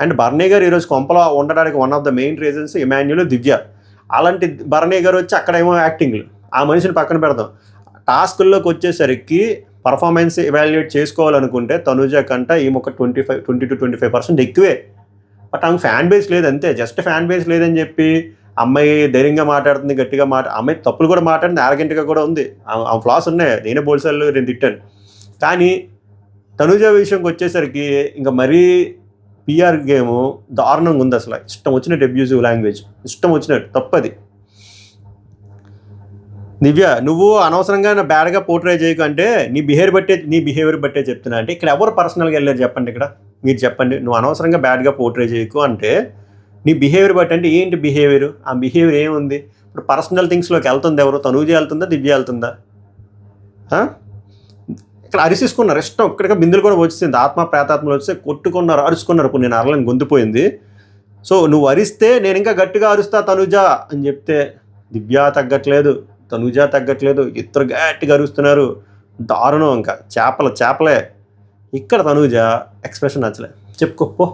అండ్ భరణి గారు ఈరోజు కొంపలో ఉండడానికి one of the main reasons Emmanuel, Divya. అలాంటి భరణి గారు వచ్చి అక్కడేమో యాక్టింగ్లు, ఆ మనిషిని పక్కన పెడతాం. టాస్కుల్లోకి వచ్చేసరికి పర్ఫార్మెన్స్ ఎవాల్యుయేట్ చేసుకోవాలనుకుంటే తనుజ కంటే ఈమె 20 to 25% ఎక్కువే. బట్ ఆమె ఫ్యాన్ బేస్ లేదు, అంతే. జస్ట్ ఫ్యాన్ బేస్ లేదని చెప్పి అమ్మాయి ధైర్యంగా మాట్లాడుతుంది, గట్టిగా అమ్మాయి తప్పులు కూడా మాట్లాడింది, ఆరగంటగా కూడా ఉంది, ఆమె ఫ్లాస్ ఉన్నాయి, నేనే బోల్సార్లు నేను తిట్టాను. కానీ తనుజ విషయంకి వచ్చేసరికి ఇంకా మరీ పిఆర్ గేమ్ దారుణంగా ఉంది. అసలు ఇష్టం వచ్చినట్టు అబ్యూజివ్ లాంగ్వేజ్, ఇష్టం వచ్చినట్టు, తప్పది. దివ్య, నువ్వు అనవసరంగా బ్యాడ్గా పోర్ట్రే చేయకు అంటే నీ బిహేవియర్ బట్టే చెప్తున్నా అంటే, ఇక్కడ ఎవరు పర్సనల్గా వెళ్ళారు చెప్పండి? ఇక్కడ మీరు చెప్పండి. నువ్వు అనవసరంగా బ్యాడ్గా పోర్ట్రే చేయకు అంటే నీ బిహేవియర్ బట్టి అంటే ఏంటి బిహేవియర్? ఆ బిహేవియర్ ఏముంది? ఇప్పుడు పర్సనల్ థింగ్స్లోకి వెళ్తుంది ఎవరు? తనూజ వెళ్తుందా, దివ్య వెళ్తుందా? ఇక్కడ అరిసేసుకున్నారు, ఇష్టం ఇక్కడికి బిందులు కూడా వచ్చింది, ఆత్మ ప్రేతాత్మలు వస్తే కొట్టుకున్నారు, అరుచుకున్నారు. ఇప్పుడు నేను అరలని గొంతుపోయింది. సో నువ్వు అరిస్తే నేను ఇంకా గట్టిగా అరుస్తా తనూజ అని చెప్తే దివ్య తగ్గట్లేదు, తనూజ తగ్గట్లేదు, ఇద్దరు గట్టిగా అరుస్తున్నారు, దారుణం. ఇంకా చేపలే. ఇక్కడ తనూజ ఎక్స్ప్రెషన్ నచ్చలే, చెప్పుకోపో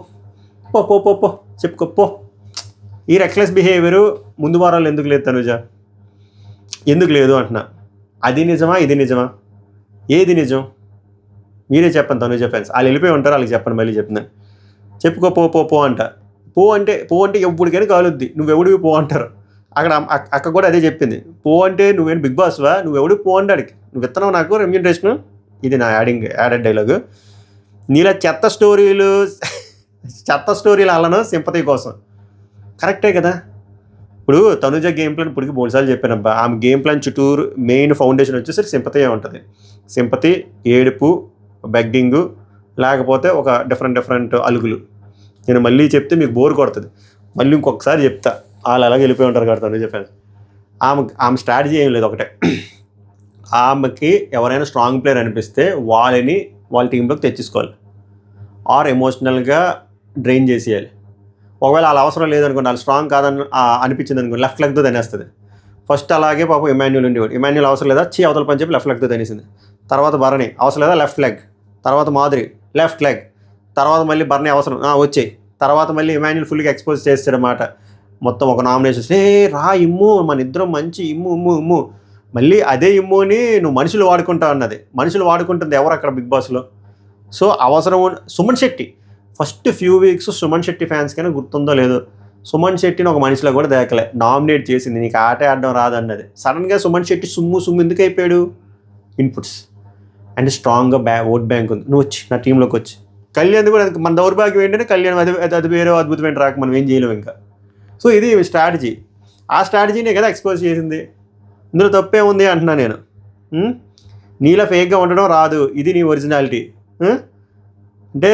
చెప్పుకోపో. ఈ రెక్లెస్ బిహేవియరు ముందు వారాలు ఎందుకు లేదు తనూజ? ఎందుకు లేదు అంటున్నా. అది నిజమా, ఇది నిజమా? ఏది నిజం మీరే చెప్పండి తనూజ ఫ్యాన్స్. వాళ్ళు వెళ్ళిపోయి ఉంటారు, వాళ్ళకి చెప్పండి, మళ్ళీ చెప్తున్నాను. చెప్పుకో పో అంట. పో అంటే ఎప్పటికైనా కాలుద్ది, నువ్వెవడివి పో అంటారు. అక్కడ అక్క కూడా అదే చెప్పింది, పో అంటే నువ్వేం బిగ్ బాస్వా, నువ్వెవడికి పో అంటాడికి, నువ్వు ఇస్తున్నావు నాకు రెమ్యూనరేషన్. ఇది నా యాడెడ్ డైలాగు. నీలా చెత్త స్టోరీలు అల్లను సింపతి కోసం. కరెక్టే కదా. ఇప్పుడు తనుజ గేమ్ ప్లాన్ ఇప్పటికి బోల్సార్లు చెప్పానబ్బా, ఆమె గేమ్ ప్లాన్ చుట్టూరు మెయిన్ ఫౌండేషన్ వచ్చేసరికి సింపతియే ఉంటుంది. సింపతి, ఏడుపు, బెగ్గింగు, లేకపోతే ఒక డిఫరెంట్ అలుగులు. నేను మళ్ళీ చెప్తే మీకు బోర్ కొడుతుంది, మళ్ళీ ఇంకొకసారి చెప్తా. వాళ్ళు అలాగే వెళ్ళిపోయి ఉంటారు కదా తనుజ ఫ్యాన్స్. ఆమె స్ట్రాటజీ ఏం లేదు, ఒకటే. ఆమెకి ఎవరైనా స్ట్రాంగ్ ప్లేయర్ అనిపిస్తే వాళ్ళ టీంలోకి తెచ్చేసుకోవాలి, ఆర్ ఎమోషనల్గా డ్రైన్ చేసేయాలి. ఒకవేళ వాళ్ళ అవసరం లేదనుకోండి, వాళ్ళు స్ట్రాంగ్ కాదని అనిపించింది అనుకోండి, లెఫ్ట్ లెగ్తో తినేస్తుంది. ఫస్ట్ అలాగే పాపం ఎమాన్యుల్ ఉండేవాడు, ఎమాన్యుల్ అవసరం లేదా అవతల పని చెప్పి లెఫ్ట్ లెగ్తో తినేసింది. తర్వాత భరణి అవసరం లేదా లెఫ్ట్ లెగ్, తర్వాత మాధురి లెఫ్ట్ లెగ్, తర్వాత మళ్ళీ భరణి అవసరం వచ్చాయి, తర్వాత మళ్ళీ ఎమాన్యుల్ ఫుల్గా ఎక్స్పోజ్ చేస్తాడన్నమాట. మొత్తం ఒక నామినేషన్స్ రా ఇమ్ము మన ఇద్దరం మంచి ఇమ్ము ఇమ్ము ఇమ్ము మళ్ళీ అదే ఇమ్ముని నువ్వు మనుషులు వాడుకుంటా అన్నది. మనుషులు వాడుకుంటుంది ఎవరు అక్కడ బిగ్ బాస్లో? సో అవసరం Suman Shetty first few weeks Suman Shetty fans కైనా గుర్తుందో లేదో, సుమన్ శెట్టిని ఒక మనిషిలో కూడా దేకలే, నామినేట్ చేసింది నీకు ఆట ఆడడం రాదన్నది. సడన్గా సుమన్ శెట్టి సుమ్ము ఎందుకు అయిపోయాడు? ఇన్పుట్స్ అండ్ స్ట్రాంగ్గా ఓట్ బ్యాంక్ ఉంది, నువ్వు వచ్చి నా టీంలోకి వచ్చి. కళ్యాణ్ కూడా మన దౌర్భాగ్యం ఏంటంటే కళ్యాణ్ అది వేరే అద్భుతమైన రాక మనం ఏం చేయలేము ఇంకా. సో ఇది స్ట్రాటజీ, ఆ స్ట్రాటజీనే కదా ఎక్స్పోజ్ చేసింది. ఇందులో తప్పే ఉంది అంటున్నా నేను. నీలా ఫేక్గా ఉండడం రాదు, ఇది నీ ఒరిజినాలిటీ అంటే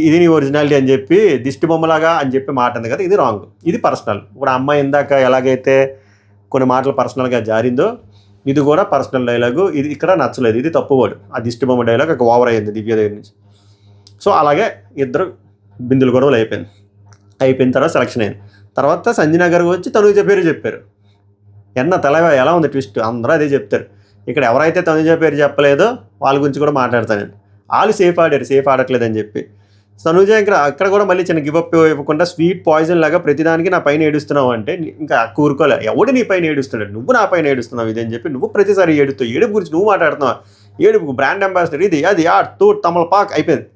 ఇది నీ ఒరిజినాలిటీ అని చెప్పి దిష్టి బొమ్మలాగా అని చెప్పి మాట ఉంది కదా, ఇది రాంగ్, ఇది పర్సనల్. ఇప్పుడు అమ్మాయి ఇందాక ఎలాగైతే కొన్ని మాటలు పర్సనల్గా జారిందో ఇది కూడా పర్సనల్ డైలాగు, ఇది ఇక్కడ నచ్చలేదు, ఇది తప్పువాడు. ఆ దిష్టి బొమ్మ డైలాగ్ ఒక ఓవర్ అయ్యింది దివ్య దగ్గర నుంచి. సో అలాగే ఇద్దరు బిందులు గొడవలు అయిపోయిన తర్వాత సెలక్షన్ అయింది. తర్వాత సంజన గారు వచ్చి తనుజ పేరు చెప్పారు. ఎలా ఉంది ట్విస్ట్, అందరూ అదే చెప్తారు. ఇక్కడ ఎవరైతే తనుజ పేరు చెప్పలేదో వాళ్ళ గురించి కూడా మాట్లాడతాను నేను. వాళ్ళు సేఫ్ ఆడట్లేదని చెప్పి తనుజ అక్కడ కూడా మళ్ళీ చిన్న గివప్ ఇవ్వకుండా స్వీట్ పాయిజన్ లాగా ప్రతిదానికి నా పైన ఏడుస్తున్నావు అంటే ఇంకా కూరుకోలే. ఎవడు నీ పైన ఏడుస్తున్నాడు, నువ్వు నా పైన ఏడుస్తున్నావు ఇది అని చెప్పి నువ్వు ప్రతిసారి ఏడుపు గురించి నువ్వు మాట్లాడుతున్నావు. ఏడుపుకు బ్రాండ్ అంబాసిడర్ ఇది అది తమలపాక్ అయిపోయింది.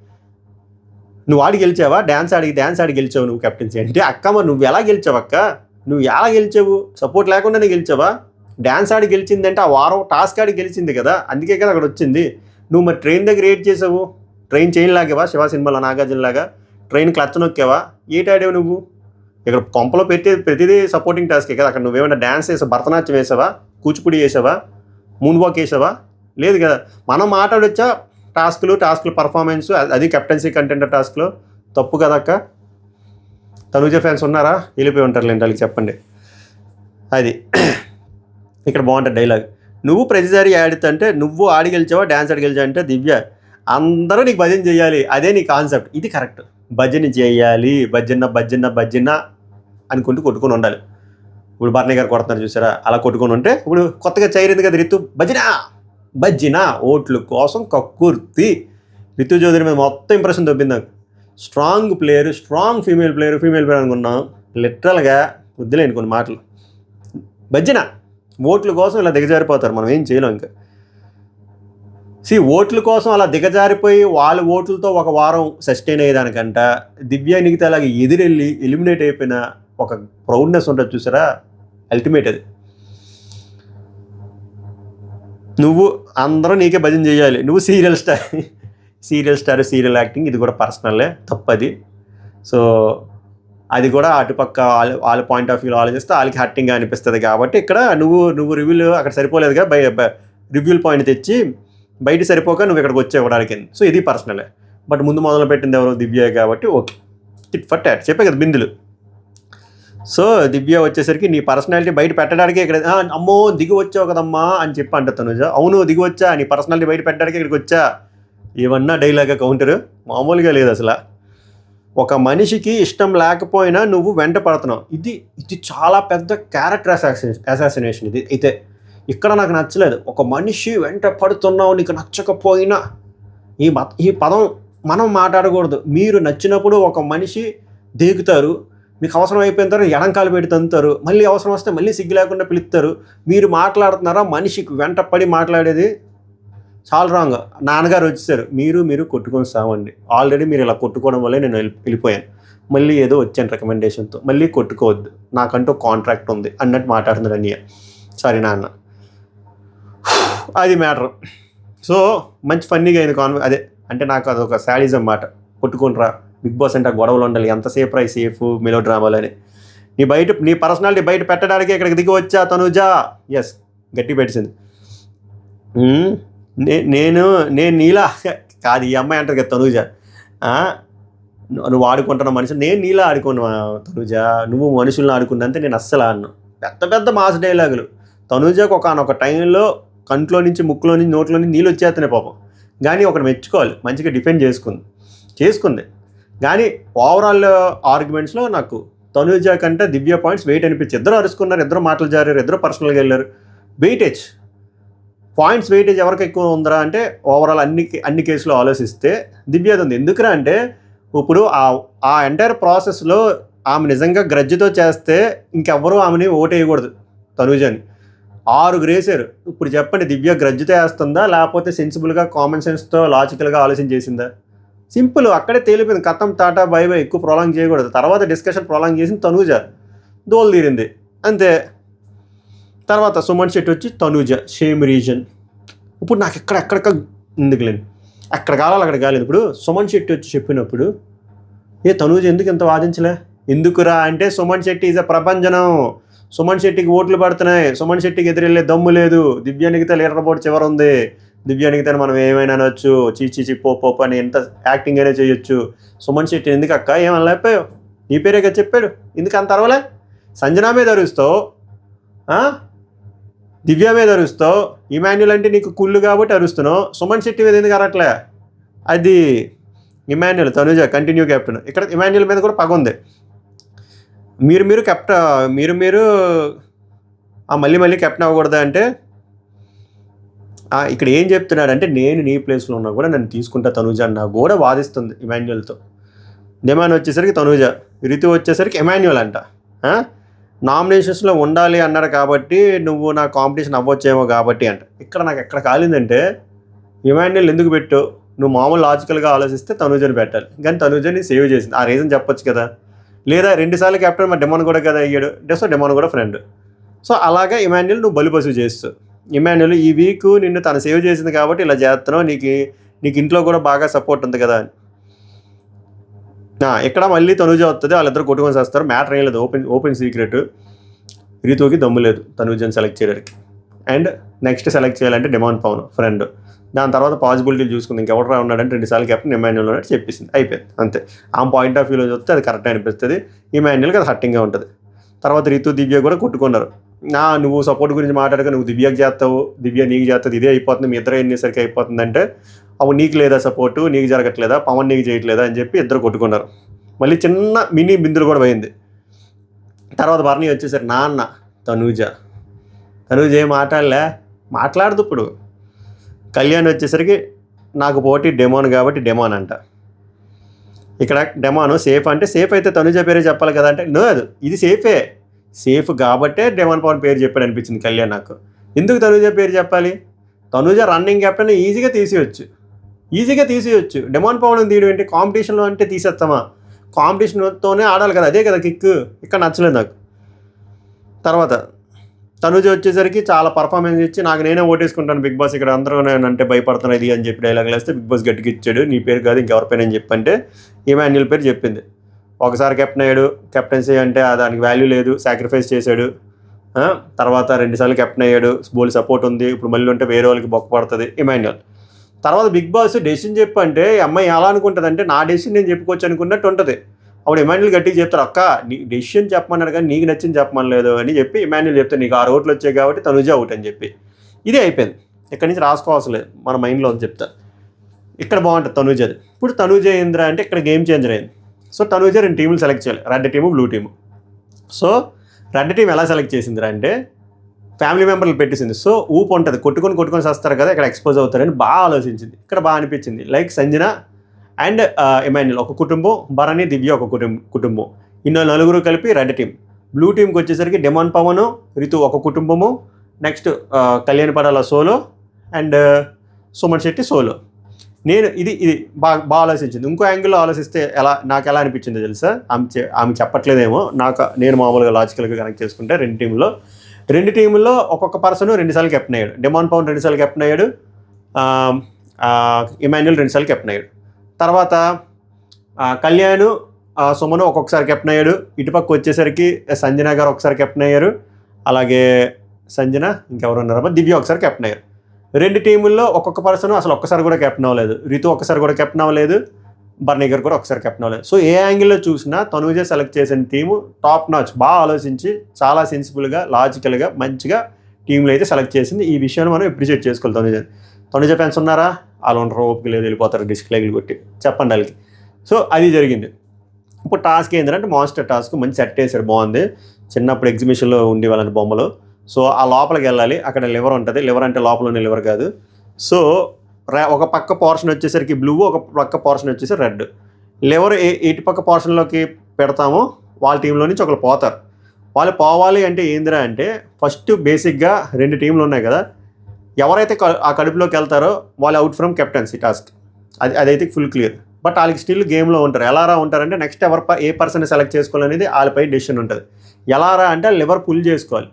నువ్వు ఆడి గెలిచావా? డ్యాన్స్ ఆడి గెలిచావు నువ్వు కెప్టెన్సీ అంటే. అక్క మరి నువ్వు ఎలా గెలిచావు అక్క? నువ్వు ఎలా గెలిచావు? సపోర్ట్ లేకుండానే గెలిచావా? డ్యాన్స్ ఆడి గెలిచిందంటే ఆ వారం టాస్క్ ఆడి గెలిచింది కదా, అందుకే కదా అక్కడ వచ్చింది. నువ్వు మరి ట్రైన్ దగ్గర ఏడ్ చేసావు, ట్రైన్ చైన్ లాగేవా శివ సినిమాలో నాగార్జునలాగా, ట్రైన్ క్లచ్ నొక్కేవా, ఏటాడావు నువ్వు? ఇక్కడ కొంపలో ప్రతిదీ సపోర్టింగ్ టాస్కే కదా. అక్కడ నువ్వేమైనా డ్యాన్స్ వేసావు, భరతనాట్యం వేసావా, కూచిపూడి వేసావా, మూన్ వాక్ వేసావా? లేదు కదా. మనం మాట్లాడొచ్చా టాస్కులు పర్ఫార్మెన్స్, అది కెప్టెన్సీ కంటెండర్ టాస్క్లో తప్పు కదా అక్క. తనుజ ఫ్యాన్స్ ఉన్నారా? వెళ్ళిపోయి ఉంటారు లేండి, వాళ్ళకి చెప్పండి. అది ఇక్కడ బాగుంటుంది డైలాగ్. నువ్వు ప్రతిసారి ఆడుతుంటే నువ్వు ఆడి గెలిచావా, డ్యాన్స్ ఆడి గెలిచావు అంటే దివ్య అందరూ నీకు భజన చేయాలి, అదే నీ కాన్సెప్ట్. ఇది కరెక్ట్, భజన చేయాలి, భజన అనుకుంటూ కొట్టుకొని ఉండాలి. ఇప్పుడు భరణి గారు కొడుతున్నారు చూసారా, అలా కొట్టుకొని ఉంటే ఇప్పుడు కొత్తగా చైరింది కదా రితు, భజన ఓట్ల కోసం కక్కుర్తి. రితు చౌదరి మీద మొత్తం ఇంప్రెషన్ దొబ్బింది నాకు. స్ట్రాంగ్ ఫీమేల్ ప్లేయర్ అనుకున్నాం. లిటరల్గా వద్దులేండి కొన్ని మాటలు. భజన ఓట్ల కోసం ఇలా దిగజారిపోతారు, మనం ఏం చేయలేం ఇంకా. ఓట్ల కోసం అలా దిగజారిపోయి వాళ్ళ ఓట్లతో ఒక వారం సస్టైన్ అయ్యేదానికంట దివ్య నిగితే అలాగే ఎదురెళ్ళి ఎలిమినేట్ అయిపోయిన ఒక ప్రౌడ్నెస్ ఉంటుంది చూసారా, అల్టిమేట్ అది. నువ్వు అందరూ నీకే భజన చేయాలి, నువ్వు సీరియల్ స్టార్ సీరియల్ యాక్టింగ్, ఇది కూడా పర్సనల్లే, తప్పది. సో అది కూడా అటుపక్క వాళ్ళ పాయింట్ ఆఫ్ వ్యూలో ఆలోచిస్తే వాళ్ళకి హర్టింగ్గా అనిపిస్తుంది. కాబట్టి ఇక్కడ నువ్వు రివ్యూలు అక్కడ సరిపోలేదు కదా, రివ్యూల్ పాయింట్ తెచ్చి బయట సరిపోక నువ్వు ఇక్కడికి వచ్చే ఇవ్వడానికి. సో ఇది పర్సనలే. బట్ ముందు మొదలు పెట్టింది ఎవరు? దివ్య కాబట్టి ఓకే, టిట్ ఫర్ టాట్ చెప్పే కదా బిందులు. సో దివ్య వచ్చేసరికి నీ పర్సనాలిటీ బయట పెట్టడానికి ఇక్కడ అమ్మో దిగి వచ్చావు కదమ్మా అని చెప్పి అంట తనుజ. అవును దిగి వచ్చా, నీ పర్సనాలిటీ బయట పెట్టడానికి ఇక్కడికి వచ్చా. ఏమన్నా డైలాగ్ కౌంటర్ మామూలుగా లేదు అసలు. ఒక మనిషికి ఇష్టం లేకపోయినా నువ్వు వెంట పడుతున్నావు, ఇది చాలా పెద్ద క్యారెక్టర్ అసాసినేషన్. ఇది అయితే ఇక్కడ నాకు నచ్చలేదు. ఒక మనిషి వెంట పడుతున్నావు, నీకు నచ్చకపోయినా ఈ పదం మనం మాట్లాడకూడదు. మీరు నచ్చినప్పుడు ఒక మనిషి దేగుతారు, మీకు అవసరం అయిపోయిన తర్వాత ఎడంకాలు పెట్టి తంతారు, మళ్ళీ అవసరం వస్తే మళ్ళీ సిగ్గు లేకుండా పిలుస్తారు. మీరు మాట్లాడుతున్నారా? మనిషికి వెంట పడి మాట్లాడేది చాలా రాంగ్. నాన్నగారు వచ్చేసారు, మీరు కొట్టుకొని సావండి. ఆల్రెడీ మీరు ఇలా కొట్టుకోవడం వల్లే నేను వెళ్ళిపోయాను, మళ్ళీ ఏదో వచ్చాను రికమెండేషన్తో, మళ్ళీ కొట్టుకోవద్దు, నాకంటూ కాంట్రాక్ట్ ఉంది అన్నట్టు మాట్లాడుతున్నాడు అన్నయ్య. సారీ నాన్న, అది మ్యాటర్. సో మంచి ఫన్నీగా అయింది అదే అంటే నాకు అదొక శాడిజం మాట. కొట్టుకుంటారా బిగ్ బాస్ అంటే గొడవలు ఉండాలి, ఎంతసేపు రై సేఫ్ మెలో డ్రామాలని. నీ పర్సనాలిటీ బయట పెట్టడానికి ఇక్కడికి దిగి వచ్చా తనుజా. ఎస్ గట్టి పెట్టింది. నేను నీలా కాదు, ఈ అమ్మాయి అంటారు కదా తనుజ, నువ్వు ఆడుకుంటున్న మనిషి, నేను నీలా ఆడుకున్నా తనుజ, నువ్వు మనుషులను ఆడుకున్నంతే నేను అస్సలు ఆడను. పెద్ద మాస్ డైలాగులు. తనుజకు ఒకనొక టైంలో కంట్లో నుంచి ముక్కులో నుంచి నోట్లో నుంచి నీళ్ళు వచ్చేస్తున్నాయి పాపం. కానీ ఒకటి మెచ్చుకోవాలి, మంచిగా డిఫెండ్ చేసుకుంది. కానీ ఓవరాల్ ఆర్గ్యుమెంట్స్లో నాకు తనుజ కంటే దివ్య పాయింట్స్ వెయిట్ అనిపించి, ఇద్దరు అరుచుకున్నారు, ఇద్దరు మాటలు జారారు, ఇద్దరు పర్సనల్గా వెళ్ళారు. పాయింట్స్ వెయిటేజ్ ఎవరికి ఎక్కువ ఉందరా అంటే ఓవరాల్ అన్ని కేసులో ఆలోచిస్తే దివ్యది ఉంది. ఎందుకురా అంటే ఇప్పుడు ఆ ఎంటైర్ ప్రాసెస్లో ఆమె నిజంగా గ్రడ్జ్తో చేస్తే ఇంకెవ్వరూ ఆమెని ఓటేయకూడదు తనూజని. 6 వేసారు. ఇప్పుడు చెప్పండి, దివ్య గ్రడ్జ్తో వేస్తుందా లేకపోతే సెన్సిబుల్గా కామన్ సెన్స్తో లాజికల్గా ఆలోచన చేసిందా? సింపుల్, అక్కడే తేలిపోయింది. కథం టాటా బై బై, ఎక్కువ ప్రొలాంగ్ చేయకూడదు. తర్వాత డిస్కషన్ ప్రొలాంగ్ చేసింది తనూజ, దోలు తీరింది అంతే. తర్వాత సుమన్ శెట్టి వచ్చి తనూజ షేమ్ రీజన్. ఇప్పుడు నాకు ఎక్కడెక్క ఎందుకులేండి, అక్కడ కావాలి అక్కడ కాలేదు. ఇప్పుడు సుమన్ శెట్టి వచ్చి చెప్పినప్పుడు తనూజ ఎందుకు ఇంత వాదించలే? ఎందుకురా అంటే సుమన్ శెట్టి ఈజ్ అ ప్రభంజనం, సుమన్ శెట్టికి ఓట్లు పడుతున్నాయి, సుమన్ శెట్టికి ఎదురెళ్ళే దమ్ము లేదు, దివ్యానికితే లీడర్ బోర్డు చివర ఉంది, దివ్యానికితే మనం ఏమైనా అనొచ్చు, చీచి పోపు అని ఎంత యాక్టింగ్ అయినా చేయొచ్చు. సుమన్ శెట్టి ఎందుకు అక్క ఏమనలేకపోయావు? నీ పేరే కదా చెప్పాడు, ఎందుకు అంత అరవలే? సంజనా మీద అరుస్తావు, దివ్య మీద అరుస్తావు, ఇమాన్యుల్ అంటే నీకు కుళ్ళు కాబట్టి అరుస్తున్నావు, సుమన్ శెట్టి మీద ఎందుకు అరట్లే? అది ఇమాన్యుల్, తనుజ కంటిన్యూ కెప్టెన్. ఇక్కడ ఇమాన్యుల్ మీద కూడా పగ ఉంది. మీరు మళ్ళీ కెప్టెన్ అవ్వకూడదా అంటే ఇక్కడ ఏం చెప్తున్నాడంటే, నేను నీ ప్లేస్లో ఉన్నా కూడా నన్ను తీసుకుంటా తనుజ అన్న కూడా వాదిస్తుంది ఇమాన్యుల్తో. డిమాండ్ వచ్చేసరికి తనుజ, రితు వచ్చేసరికి ఇమాన్యుల్ అంట. నామినేషన్స్లో ఉండాలి అన్నాడు కాబట్టి నువ్వు నా కాంపిటీషన్ అవ్వచ్చేమో కాబట్టి అంట. ఇక్కడ నాకు ఎక్కడ కాలిందంటే, ఇమాన్యుల్ ఎందుకు పెట్టు? నువ్వు మామూలు లాజికల్గా ఆలోచిస్తే తనుజని పెట్టాలి, కానీ తనుజని సేవ్ చేసింది. ఆ రీజన్ చెప్పొచ్చు కదా. లేదా 2 సార్లు కెప్టెన్ మరి డిమాండ్ కూడా కదా అయ్యాడు, డిమాండ్ కూడా ఫ్రెండ్. సో అలాగే ఇమాన్యుల్ నువ్వు బలిపశువు చేస్తూ, ఇమాన్యుల్ ఈ వీక్ నిన్ను తను సేవ్ చేసింది కాబట్టి ఇలా చేస్తున్నావు, నీకు ఇంట్లో కూడా బాగా సపోర్ట్ ఉంది కదా అని. ఇక్కడ మళ్ళీ తనుజ వస్తుంది, వాళ్ళిద్దరు కొట్టుకొని చేస్తారు. మ్యాటర్ ఏం లేదు, ఓపెన్ సీక్రెట్. రీతూకి దమ్ము లేదు తనుజని సెలెక్ట్ చేయడానికి. అండ్ నెక్స్ట్ సెలెక్ట్ చేయాలంటే డిమాండ్ పవన్ ఫ్రెండ్. దాని తర్వాత పాసిబిలిటీలు చూసుకుంది, ఇంకెవరు ఉన్నాడంటే 2 సార్లు కెప్టెన్ ఇమాన్యుల్ ఉన్నట్టు చెప్పేసింది, అయిపోయింది అంతే. ఆ పాయింట్ ఆఫ్ వ్యూలో చూస్తే అది కరెక్ట్ అనిపిస్తుంది, ఇమాన్యుల్కి అది హట్టింగ్గా ఉంటుంది. తర్వాత రీతు దివ్య కూడా కొట్టుకున్నారు. నువ్వు సపోర్ట్ గురించి మాట్లాడక నువ్వు దివ్యకి చేస్తావు, దివ్య నీకు చేస్తుంది, ఇదే అయిపోతుంది, మీ ఇద్దరు ఎన్నిసరికి అయిపోతుంది అంటే, అప్పుడు నీకు లేదా సపోర్టు, నీకు జరగట్లేదా, పవన్ నీకు చేయట్లేదా అని చెప్పి ఇద్దరు కొట్టుకున్నారు. మళ్ళీ చిన్న మినీ బిందులు కూడా పోయింది. తర్వాత భరణి వచ్చేసరి నాన్న తనూజ ఏం మాట్లాడదు. ఇప్పుడు కళ్యాణ్ వచ్చేసరికి నాకు పోటీ డెమోన్ కాబట్టి డెమోన్ అంట. ఇక్కడ డెమోన్ సేఫ్ అంటే సేఫ్ అయితే తనుజ పేరే చెప్పాలి కదా అంటే, లేదు ఇది సేఫ్ కాబట్టే డెమాన్ పవన్ పేరు చెప్పాడు అనిపించింది కళ్యాణ్ నాకు. ఎందుకు తనుజ పేరు చెప్పాలి? తనుజ రన్నింగ్ కెప్టెన్ ఈజీగా తీసేయచ్చు. డెమాన్ పవన్ తీయడం ఏంటి? కాంపిటీషన్లో అంటే తీసేస్తామా? కాంపిటీషన్తోనే ఆడాలి కదా, అదే కదా కిక్. ఇక్కడ నచ్చలేదు నాకు. తర్వాత తనుజ వచ్చేసరికి చాలా పర్ఫార్మెన్స్ ఇచ్చి నాకు నేనే ఓటేసుకుంటాను బిగ్ బాస్, ఇక్కడ అందరూ అంటే భయపడుతున్నది అని చెప్పి డైలాగ్ వేస్తే బిగ్ బాస్ గట్టికి ఇచ్చాడు, నీ పేరు కాదు ఇంకెవరి పేరు అని చెప్పంటే ఇమాన్యుల్ పేరు చెప్పింది. ఒకసారి కెప్టెన్ అయ్యాడు, కెప్టెన్సీ అంటే దానికి వాల్యూ లేదు, సాక్రిఫైస్ చేశాడు. తర్వాత 2 సార్లు కెప్టెన్ అయ్యాడు, బోల్ సపోర్ట్ ఉంది, ఇప్పుడు మళ్ళీ ఉంటే వేరే వాళ్ళకి బొక్క పడుతుంది ఇమాన్యుల్. తర్వాత బిగ్ బాస్ డెసిషన్ చెప్పంటే అమ్మాయి ఎలా అనుకుంటుంది అంటే, నా డెసిషన్ నేను చెప్పుకోవచ్చు అనుకున్నట్టు ఉంటుంది. అప్పుడు ఇమాన్యుల్ గట్టిగా చెప్తారు, అక్క నీ డెసిషన్ చెప్పమన్నాడు కానీ నీకు నచ్చింది చెప్పమనలేదు అని చెప్పి ఇమాన్యుల్ చెప్తే, నీకు 6 ఓట్లు వచ్చాయి కాబట్టి తనుజ అవుట్ అని చెప్పి ఇదే అయిపోయింది. ఇక్కడి నుంచి రాసుకోవాల్సిన లేదు, మన మైండ్లో చెప్తా. ఇక్కడ బాగుంటుంది తనుజది. ఇప్పుడు తనుజ ఏంద్రా అంటే ఇక్కడ గేమ్ చేంజర్ అయింది. సో తనుజ 2 టీములు సెలెక్ట్ చేయాలి, red team blue team. So red team ఎలా సెలెక్ట్ చేసిందిరా అంటే ఫ్యామిలీ మెంబర్లు పెట్టేసింది. సో ఊపు ఉంటుంది, కొట్టుకొని చేస్తారు కదా, ఇక్కడ ఎక్స్పోజ్ అవుతారని బాగా ఆలోచించింది. ఇక్కడ బాగా అనిపించింది. లైక్ సంజన అండ్ ఇమాన్యుల్ ఒక కుటుంబం, భరణి దివ్య ఒక కుటుంబం, ఇన్నో 4 కలిపి రెడ్ టీం. బ్లూ టీంకి వచ్చేసరికి డిమాండ్ పవన్ రితు ఒక కుటుంబము, next Kalyan Padala solo and Suman Shetty solo. నేను ఇది బాగా ఆలోచించింది. ఇంకో యాంగిల్లో ఆలోచిస్తే నాకు ఎలా అనిపించిందో తెలుసా? ఆమె చెప్పట్లేదేమో, నేను మామూలుగా లాజికల్గా కనెక్ట్ చేసుకుంటే 2 టీముల్లో ఒక్కొక్క పర్సన్ 2 సార్లు కెప్టెన్ అయ్యాడు. డిమాండ్ పవన్ 2 సార్లు కెప్టెన్ అయ్యాడు, ఇమాన్యుల్ 2 సార్లు కెప్టెన్ అయ్యాడు. తర్వాత కళ్యాణ్ సుమను ఒక్కొక్కసారి కెప్టెన్ అయ్యాడు. ఇటుపక్క వచ్చేసరికి సంజన గారు ఒకసారి కెప్టెన్ అయ్యారు, అలాగే సంజన ఇంకెవరు ఉన్నారమ్మా దివ్య ఒకసారి కెప్టెన్ అయ్యారు. 2 టీముల్లో ఒక్కొక్క పర్సన్ అసలు ఒక్కసారి కూడా కెప్టెన్ అవ్వలేదు. రితు ఒక్కసారి కూడా కెప్టెన్ అవ్వలేదు, బర్నీ గారు కూడా ఒకసారి కెప్టెన్ అవ్వలేదు. సో ఏ యాంగిల్లో చూసినా తనుజ సెలెక్ట్ చేసిన టీము టాప్ నాచ్, బాగా ఆలోచించి చాలా సెన్సిబుల్గా లాజికల్గా మంచిగా టీంలో అయితే సెలెక్ట్ చేసింది. ఈ విషయాన్ని మనం అప్రిషియేట్ చేసుకోవాలి. తనుజ ఫ్యాన్స్ ఉన్నారా? వాళ్ళు ఉండరు, ఓపిక లేదు, వెళ్ళిపోతారు డిస్ప్లేలు కొట్టి, చెప్పండి వాళ్ళకి. సో అది జరిగింది. ఇప్పుడు టాస్క్ ఏంటంటే మాన్స్టర్ టాస్క్ మంచి సెట్ వేసాడు, బాగుంది. చిన్నప్పుడు ఎగ్జిబిషన్లో ఉండే వాళ్ళని బొమ్మలు. సో ఆ లోపలికి వెళ్ళాలి, అక్కడ లివర్ ఉంటుంది. లివర్ అంటే లోపల ఉన్న లివర్ కాదు. సో ఒక పక్క పోర్షన్ వచ్చేసరికి బ్లూ, ఒక పక్క పోర్షన్ వచ్చేసి రెడ్. లివర్ ఇటు పక్క పోర్షన్లోకి పెడతామో వాళ్ళ టీంలో నుంచి ఒకరు పోతారు. వాళ్ళు పోవాలి అంటే ఏందిరా అంటే ఫస్ట్ బేసిక్గా 2 టీంలు ఉన్నాయి కదా, ఎవరైతే ఆ కడుపులోకి వెళ్తారో వాళ్ళు అవుట్ ఫ్రమ్ కెప్టెన్సీ టాస్క్. అదైతే ఫుల్ క్లియర్. బట్ వాళ్ళకి స్టిల్ గేమ్లో ఉంటారు. ఎలారా ఉంటారంటే నెక్స్ట్ ఏ పర్సన్ సెలెక్ట్ చేసుకోవాలనేది వాళ్ళపై డెసిషన్ ఉంటుంది. ఎలారా అంటే లివర్ పుల్ చేసుకోవాలి.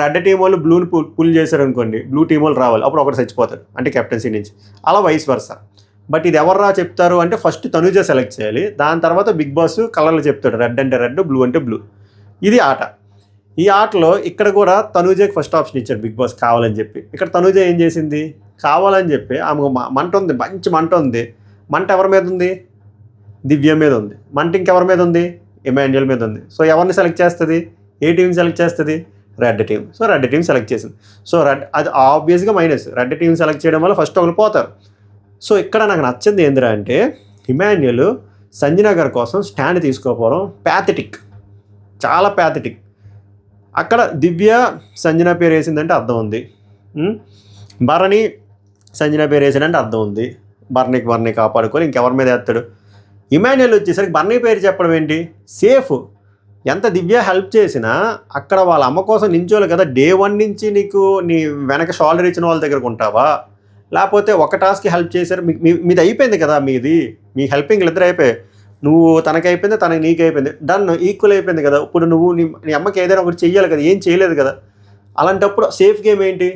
రెడ్ టీం వాళ్ళు బ్లూని పుల్ చేశారు అనుకోండి, బ్లూ టీం వాళ్ళు రావాలి, అప్పుడు ఒకటి చచ్చిపోతారు అంటే కెప్టెన్సీ నుంచి. అలా వైస్ వర్సా. బట్ ఇది ఎవర్రా చెప్తారు అంటే ఫస్ట్ తనుజ సెలెక్ట్ చేయాలి, దాని తర్వాత బిగ్ బాస్ కలర్లు చెప్తాడు, రెడ్ అంటే రెడ్, బ్లూ అంటే బ్లూ. ఇది ఆట. ఈ ఆటలో ఇక్కడ కూడా తనుజకి ఫస్ట్ ఆప్షన్ ఇచ్చాడు బిగ్ బాస్ కావాలని చెప్పి. ఇక్కడ తనుజ ఏం చేసింది, కావాలని చెప్పి ఆమె మంట ఉంది, మంచి మంట ఉంది. మంట ఎవరి మీద ఉంది, దివ్య మీద ఉంది. మంట ఇంకెవరి మీద ఉంది, ఇమాన్యుయల్ మీద ఉంది. సో ఎవరిని సెలెక్ట్ చేస్తుంది, ఏ టీంని సెలెక్ట్ చేస్తుంది, red team. So red team select చేసింది. సో అది ఆబ్వియస్గా మైనస్. రెడ్ టీం సెలెక్ట్ చేయడం వల్ల ఫస్ట్ ఒకరు పోతారు. సో ఇక్కడ నాకు నచ్చింది ఏందిరా అంటే ఇమాన్యుయల్ సంజన గారి కోసం స్టాండ్ తీసుకోకపోవడం ప్యాథెటిక్, చాలా ప్యాథెటిక్. అక్కడ దివ్య సంజన పేరు వేసిందంటే అర్థం ఉంది, భరణి సంజన పేరు వేసాడంటే అర్థం ఉంది. భరణి కాపాడుకొని ఇంకెవరి మీద వేస్తాడు. ఇమాన్యుయల్ వచ్చేసరికి భరణి పేరు చెప్పడం ఏంటి, సేఫ్. ఎంత దివ్య హెల్ప్ చేసినా అక్కడ వాళ్ళ అమ్మ కోసం నించోవాలి కదా. డే 1 నుంచి నీకు నీ వెనక షోల్డర్ ఇచ్చిన వాళ్ళ దగ్గరకు ఉంటావా, లేకపోతే ఒక టాస్క్కి హెల్ప్ చేశారు, మీది అయిపోయింది కదా, మీ హెల్పింగ్లు ఇద్దరు అయిపోయాయి. నువ్వు తనకి అయిపోయింది, తనకి నీకు అయిపోయింది, డన్, ఈక్వల్ అయిపోయింది కదా. ఇప్పుడు నువ్వు నీ అమ్మకి ఏదైనా ఒకటి చెయ్యాలి కదా, ఏం చేయలేదు కదా. అలాంటప్పుడు సేఫ్ గేమ్ ఏంటి,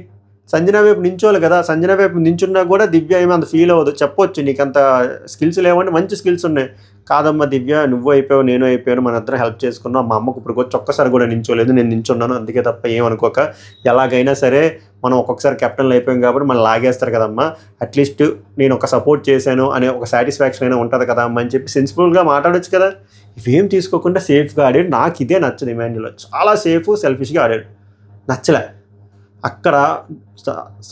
సంజన వైపు నించోవాలి కదా. సంజన వైపు నించున్నా కూడా దివ్య ఏమీ అంత ఫీల్ అవ్వదు. చెప్పొచ్చు నీకు అంత స్కిల్స్ లేవంటే, మంచి స్కిల్స్ ఉన్నాయి. కాదమ్మా దివ్య, నువ్వు అయిపోయావు, నేను అయిపోయాను, మన ఇద్దరం హెల్ప్ చేసుకున్నాం. మా అమ్మకు ఇప్పుడు వచ్చి ఒక్కసారి కూడా నించోలేదు, నేను నించున్నాను, అందుకే తప్ప ఏమనుకోక. ఎలాగైనా సరే మనం ఒక్కొక్కసారి కెప్టెన్లు అయిపోయాం కాబట్టి మనం లాగేస్తారు కదమ్మా, అట్లీస్ట్ నేను ఒక సపోర్ట్ చేశాను అనే ఒక సాటిస్ఫాక్షన్ అయినా ఉంటుంది కదా అమ్మ అని చెప్పి సెన్సిబుల్గా మాట్లాడొచ్చు కదా. ఇవేం తీసుకోకుండా సేఫ్గా ఆడాడు. నాకు ఇదే నచ్చదు ఇమాన్యుయల్. చాలా సేఫ్, సెల్ఫిష్గా ఆడాడు, నచ్చలే. అక్కడ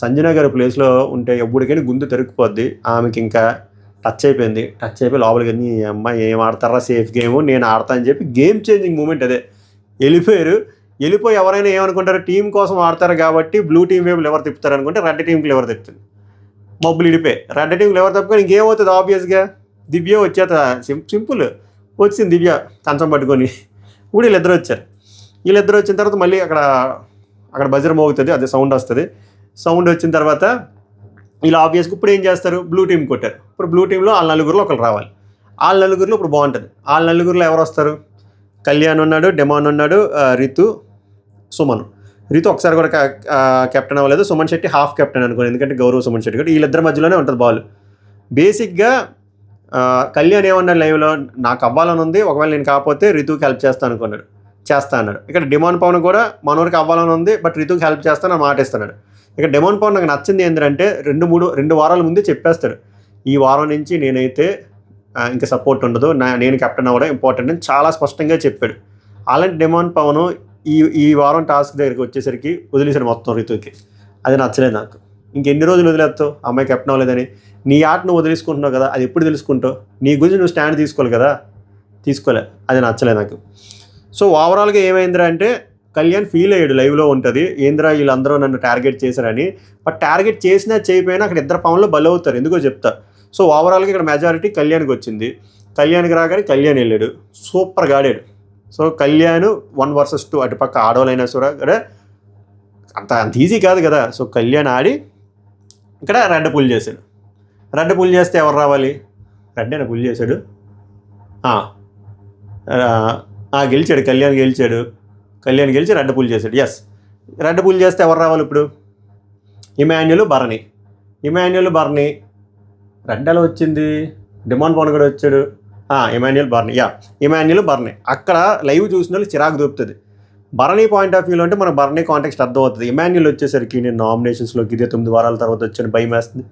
సంజన గారి ప్లేస్లో ఉంటే ఎప్పటికైనా గుండు తెరుక్కుపోద్ది. ఆమెకి ఇంకా టచ్ అయిపోయి లోపలికి వెళ్ళి, ఈ అమ్మాయి ఏం ఆడతారా సేఫ్ గేమ్, నేను ఆడతా అని చెప్పి గేమ్ చేంజింగ్ మూమెంట్ అదే. వెళ్ళిపోయి ఎవరైనా ఏమనుకుంటారు, టీం కోసం ఆడతారు కాబట్టి బ్లూ టీం వైపు లివర్ తిప్పుతారు అనుకుంటే రెడ్ టీంకి లివర్ తిప్పుతుంది. మబ్బులు ఇడిపోయి రెడ్ టీంకి లివర్ తప్పుకొని ఇంకేమవుతుంది, ఆబ్వియస్గా దివ్య వచ్చేత సింపుల్ వచ్చింది. దివ్య కంచం పట్టుకొని ఇప్పుడు వీళ్ళిద్దరు వచ్చారు. వీళ్ళిద్దరు వచ్చిన తర్వాత మళ్ళీ అక్కడ బజర్ మోగుతుంది, అదే సౌండ్ వస్తుంది. సౌండ్ వచ్చిన తర్వాత వీళ్ళు ఆబ్వియస్గా ఇప్పుడు ఏం చేస్తారు, బ్లూ టీం కొట్టారు. ఇప్పుడు బ్లూ టీంలో వాళ్ళ నలుగురిలో ఒకరు రావాలి. వాళ్ళ నలుగురిలో ఇప్పుడు బాగుంటుంది. వాళ్ళ నలుగురిలో ఎవరు వస్తారు, కళ్యాణ్ ఉన్నాడు, డెమాన్ ఉన్నాడు, రితు, సుమన్. రితు ఒకసారి కూడా కెప్టెన్ అవ్వలేదు. సుమన్ శెట్టి హాఫ్ కెప్టెన్ అనుకోండి, ఎందుకంటే గౌరవ్ సుమన్ శెట్టి కూడా. వీళ్ళిద్దరి మధ్యలోనే ఉంటుంది బాల్. బేసిక్గా కళ్యాణ్ ఏమన్నాడు లైవ్లో, నాకు అవ్వాలని ఉంది, ఒకవేళ నేను కాకపోతే రితుకి హెల్ప్ చేస్తాను అనుకున్నాడు, చేస్తా అన్నాడు. ఇక్కడ డిమాండ్ పవన్ కూడా మనోరికి అవ్వాలని ఉంది, బట్ రితుకి హెల్ప్ చేస్తాను మాట ఇస్తున్నాడు. ఇక డిమాండ్ పవన్ నాకు నచ్చింది ఏంటంటే 2 వారాల ముందే చెప్పేస్తాడు, ఈ వారం నుంచి నేనైతే ఇంకా సపోర్ట్ ఉండదు, నేను కెప్టెన్ అవ్వడం ఇంపార్టెంట్ అని చాలా స్పష్టంగా చెప్పాడు. అలాంటి డిమాండ్ పవన్ ఈ వారం టాస్క్ దగ్గరికి వచ్చేసరికి వదిలేశాడు మొత్తం రితుకి. అది నచ్చలేదు నాకు. ఇంకెన్ని రోజులు వదిలేస్తావు అమ్మాయి కెప్టెన్ అవ్వలేదని. నీ ఆట నువ్వు వదిలేసుకుంటున్నావు కదా, అది ఎప్పుడు తెలుసుకుంటావు, నీ గురించి నువ్వు స్టాండ్ తీసుకోవాలి కదా, తీసుకోలే. అది నచ్చలేదు నాకు. సో ఓవరాల్గా ఏమైందిరా అంటే కళ్యాణ్ ఫీల్ అయ్యాడు, లైవ్లో ఉంటుంది, ఏంద్రా వీళ్ళందరూ నన్ను టార్గెట్ చేశారని. బట్ టార్గెట్ చేసినా చేయకపోయినా అక్కడ ఇద్దరు పవన్లో బలి అవుతారు, ఎందుకో చెప్తా. సో ఓవరాల్గా ఇక్కడ మెజారిటీ కళ్యాణ్కి వచ్చింది. కళ్యాణ్కి రాగానే కళ్యాణ్ వెళ్ళాడు, సూపర్గా ఆడాడు. సో కళ్యాణ్ 1 vs 2 అటుపక్క ఆడవాళ్ళైనా కూడా అంత ఈజీ కాదు కదా. సో కళ్యాణ్ ఆడి ఇక్కడ రెడ్ పుల్ చేశాడు. రెడ్ పుల్ చేస్తే ఎవరు రావాలి, రెడ్ అయినా పుల్ చేశాడు, గెలిచాడు. కళ్యాణ్ గెలిచి రెడ్ పుల్ చేశాడు. ఎస్, రెడ్ పుల్ చేస్తే ఎవరు రావాలి ఇప్పుడు, ఇమాన్యుయల్ భరణి. రెడ్ ఎలా వచ్చింది, డిమాండ్ పవన్ కూడా వచ్చాడు. ఇమాన్యుయల్ భరణి. అక్కడ లైవ్ చూసిన వాళ్ళు చిరాకు దొరుకుతుంది. భరణి పాయింట్ ఆఫ్ వ్యూలో అంటే మనకు భరణి కాంటెక్స్ట్ అర్థం అవుతుంది. ఇమాన్యుయల్ వచ్చేసరికి నేను నామినేషన్స్లోకి ఇదే 9 వారాల తర్వాత వచ్చాను, భయం వేస్తుంది.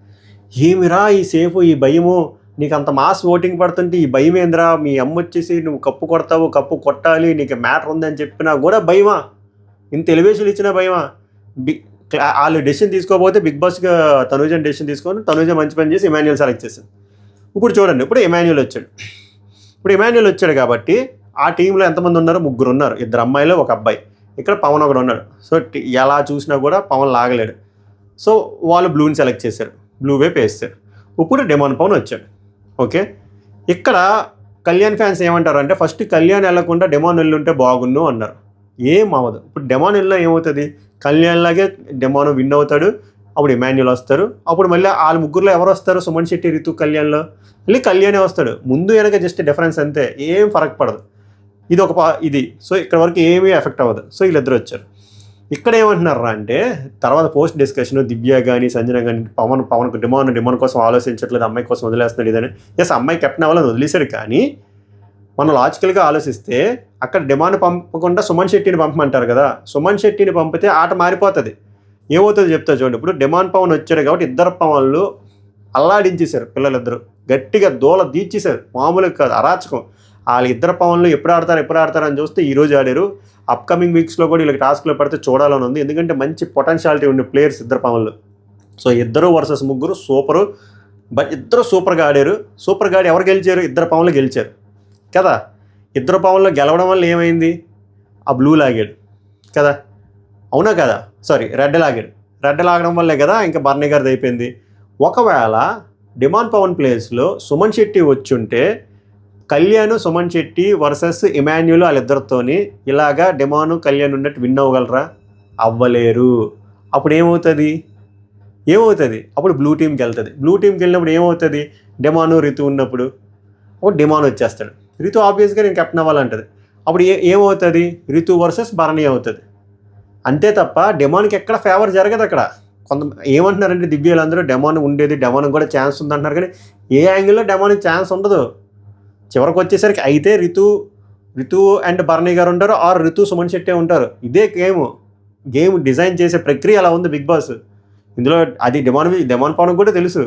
ఏమిరా ఈ సేఫ్, ఈ భయము, నీకు అంత మాస్ ఓటింగ్ పడుతుంటే ఈ భయం ఏందిరా, మీ అమ్మ వచ్చేసి నువ్వు కప్పు కొడతావు, కప్పు కొట్టాలి, నీకు మ్యాటర్ ఉందని చెప్పినా కూడా భయమా, ఇంత ఎలివేషన్ ఇచ్చినా భయమా. వాళ్ళు డెసిషన్ తీసుకోకపోతే బిగ్ బాస్గా తనూజని డెసిషన్ తీసుకొని తనూజ మంచి పని చేసి ఇమాన్యుయల్ సెలెక్ట్ చేశాను. ఇప్పుడు చూడండి, ఇప్పుడు ఇమాన్యుయల్ వచ్చాడు కాబట్టి ఆ టీంలో ఎంతమంది ఉన్నారు, 3 ఉన్నారు, 2 అమ్మాయిలు 1 అబ్బాయి. ఇక్కడ పవన్ ఒకడు ఉన్నాడు. సో ఎలా చూసినా కూడా పవన్ లాగలేడు. సో వాళ్ళు బ్లూని సెలెక్ట్ చేశారు, బ్లూ వైపు వేస్తారు. ఇప్పుడు డిమాండ్ పవన్ వచ్చాడు. ఓకే, ఇక్కడ కళ్యాణ్ ఫ్యాన్స్ ఏమంటారు అంటే ఫస్ట్ కళ్యాణ్ వెళ్ళకుండా డెమాన్ వెళ్ళుంటే బాగుండు అన్నారు. ఏం అవ్వదు. ఇప్పుడు డెమాన్ వెళ్ళినా ఏమవుతుంది, కళ్యాణ్ లాగే డెమాన్ విన్ అవుతాడు, అప్పుడు ఇమాన్యుల్ వస్తారు, అప్పుడు మళ్ళీ వాళ్ళ ముగ్గురులో ఎవరు వస్తారు, సుమన్ శెట్టి, రితు, కళ్యాణ్లో మళ్ళీ కళ్యాణే వస్తాడు. ముందు వెనక జస్ట్ డిఫరెన్స్ అంతే, ఏం ఫరక్ పడదు. ఇది ఒక ఇది. సో ఇక్కడ వరకు ఏమీ ఎఫెక్ట్ అవ్వదు. సో వీళ్ళిద్దరు వచ్చారు. ఇక్కడ ఏమంటున్నారా అంటే తర్వాత పోస్ట్ డిస్కషన్ దివ్య కానీ సంజన కానీ పవన్ డిమాండ్ కోసం ఆలోచించట్లేదు, అమ్మాయి కోసం వదిలేస్తున్నాడు ఇదని. ఎస్, అమ్మాయి కెప్టెన్ అవ్వాలని వదిలేశాడు, కానీ మనం లాజికల్గా ఆలోచిస్తే అక్కడ డిమాండ్ పంపకుండా సుమన్ శెట్టిని పంపమంటారు కదా. సుమన్ శెట్టిని పంపితే ఆట మారిపోతుంది. ఏమవుతుందో చెప్తా చూడండి. ఇప్పుడు డిమాండ్ పవన్ వచ్చాడు కాబట్టి ఇద్దరు పవన్లు అల్లాడించేశారు, పిల్లలిద్దరు గట్టిగా దూల దీచేశారు, మామూలుగా కాదు, అరాచకం. వాళ్ళు ఇద్దరు పవన్లు ఎప్పుడు ఆడతారు అని చూస్తే ఈరోజు ఆడారు. అప్కమింగ్ వీక్స్లో కూడా వీళ్ళకి టాస్క్లో పడితే చూడాలని ఉంది, ఎందుకంటే మంచి పొటెన్షియాలిటీ ఉండే ప్లేయర్స్ ఇద్దరు పవన్లు. సో ఇద్దరు వర్సెస్ ముగ్గురు సూపరు, బట్ ఇద్దరు సూపర్గా ఆడారు. సూపర్గా ఆడి ఎవరు గెలిచారు, ఇద్దరు పవన్లు గెలిచారు కదా. ఇద్దరు పవన్లు గెలవడం వల్ల ఏమైంది, ఆ బ్లూ లాగాడు కదా, అవునా కదా, సారీ రెడ్ లాగాడు. రెడ్ లాగడం వల్లే కదా ఇంకా బర్నీ గారిది అయిపోయింది. ఒకవేళ డిమాండ్ పవన్ ప్లేస్లో సుమన్ శెట్టి వచ్చుంటే కళ్యాణ్ సుమన్ శెట్టి వర్సెస్ ఇమాన్యుల్ వాళ్ళిద్దరితోని ఇలాగా డిమాను కళ్యాణ్ ఉన్నట్టు విన్ అవ్వగలరా, అవ్వలేరు. అప్పుడు ఏమవుతుంది, అప్పుడు బ్లూ టీంకి వెళ్తుంది. బ్లూ టీంకి వెళ్ళినప్పుడు ఏమవుతుంది, డిమాను రితు ఉన్నప్పుడు అప్పుడు డిమాన్ వచ్చేస్తాడు. రితు ఆబ్వియస్గా నేను కెప్టెన్ అవ్వాలంటది. అప్పుడు ఏమవుతుంది, రితు వర్సెస్ భరణి అవుతుంది. అంతే తప్ప డిమాన్కి ఎక్కడ ఫేవర్ జరగదు. అక్కడ కొంత ఏమంటున్నారంటే దివ్యలందరూ డెమాన్ ఉండేది, డెమాన్కి కూడా ఛాన్స్ ఉందంటున్నారు, కానీ ఏ యాంగిల్లో డెమాన్కి ఛాన్స్ ఉండదు. చివరికి వచ్చేసరికి అయితే రితు అండ్ భరణి గారు ఉంటారు, ఆర్ రితు సుమన్ శెట్టి ఉంటారు. ఇదే గేమ్ డిజైన్ చేసే ప్రక్రియ అలా ఉంది బిగ్ బాస్. ఇందులో అది డిమాండ్ పవన్కి కూడా తెలుసు,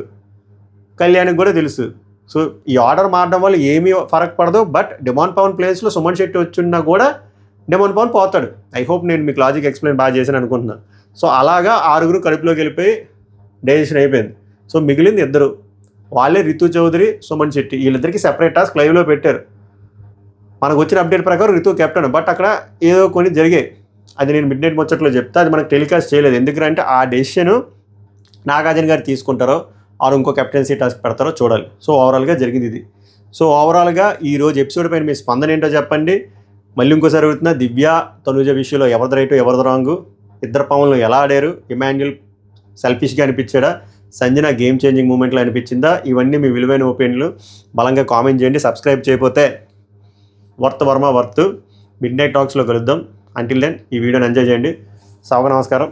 కళ్యాణ్కి కూడా తెలుసు. సో ఈ ఆర్డర్ మారడం వల్ల ఏమీ ఫరక్ పడదు. బట్ డిమాండ్ పవన్ ప్లేస్లో సుమన్ శెట్టి వచ్చినా కూడా డిమాండ్ పవన్ పోతాడు. ఐ హోప్ నేను మీకు లాజిక్ ఎక్స్ప్లెయిన్ బాగా చేశాను అనుకుంటున్నాను. సో అలాగా 6 కడుపులోకి వెళ్ళిపోయి డైజెషన్ అయిపోయింది. సో మిగిలింది ఇద్దరు, వాళ్ళే రితు చౌదరి, సుమన్ శెట్టి. వీళ్ళిద్దరికి సెపరేట్ టాస్క్ లైవ్లో పెట్టారు. మనకు వచ్చిన అప్డేట్ ప్రకారం రితు కెప్టెన్, బట్ అక్కడ ఏదో కొన్ని జరిగాయి. అది నేను మిడ్ నైట్ ముచ్చట్లో చెప్తా, అది మనకు టెలికాస్ట్ చేయలేదు. ఎందుకంటే ఆ డెసిషన్ నాగార్జున గారు తీసుకుంటారో ఆరు ఇంకో కెప్టెన్సీ టాస్క్ పెడతారో చూడాలి. సో ఓవరాల్గా జరిగింది ఇది. సో ఓవరాల్గా ఈరోజు ఎపిసోడ్ పైన మీ స్పందన ఏంటో చెప్పండి. మళ్ళీ ఇంకోసారి అడుగుతున్నా, దివ్య తనుజ విషయంలో ఎవరిది రైటు ఎవరిది రాంగు, ఇద్దరు పవన్లు ఎలా ఆడారు, ఇమాన్యుల్ సెల్ఫిష్గా అనిపించాడా, సంజన గేమ్ చేంజింగ్ మూమెంట్లో అనిపించిందా, ఇవన్నీ మీ విలువైన ఒపీనియన్లు బలంగా కామెంట్ చేయండి. సబ్స్క్రైబ్ చేయకపోతే వర్త్ మిడ్ నైట్ టాక్స్లో కలుద్దాం. అంటిల్ దెన్ ఈ వీడియోని ఎంజాయ్ చేయండి. నమస్కారం,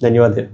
ధన్యవాదాలు.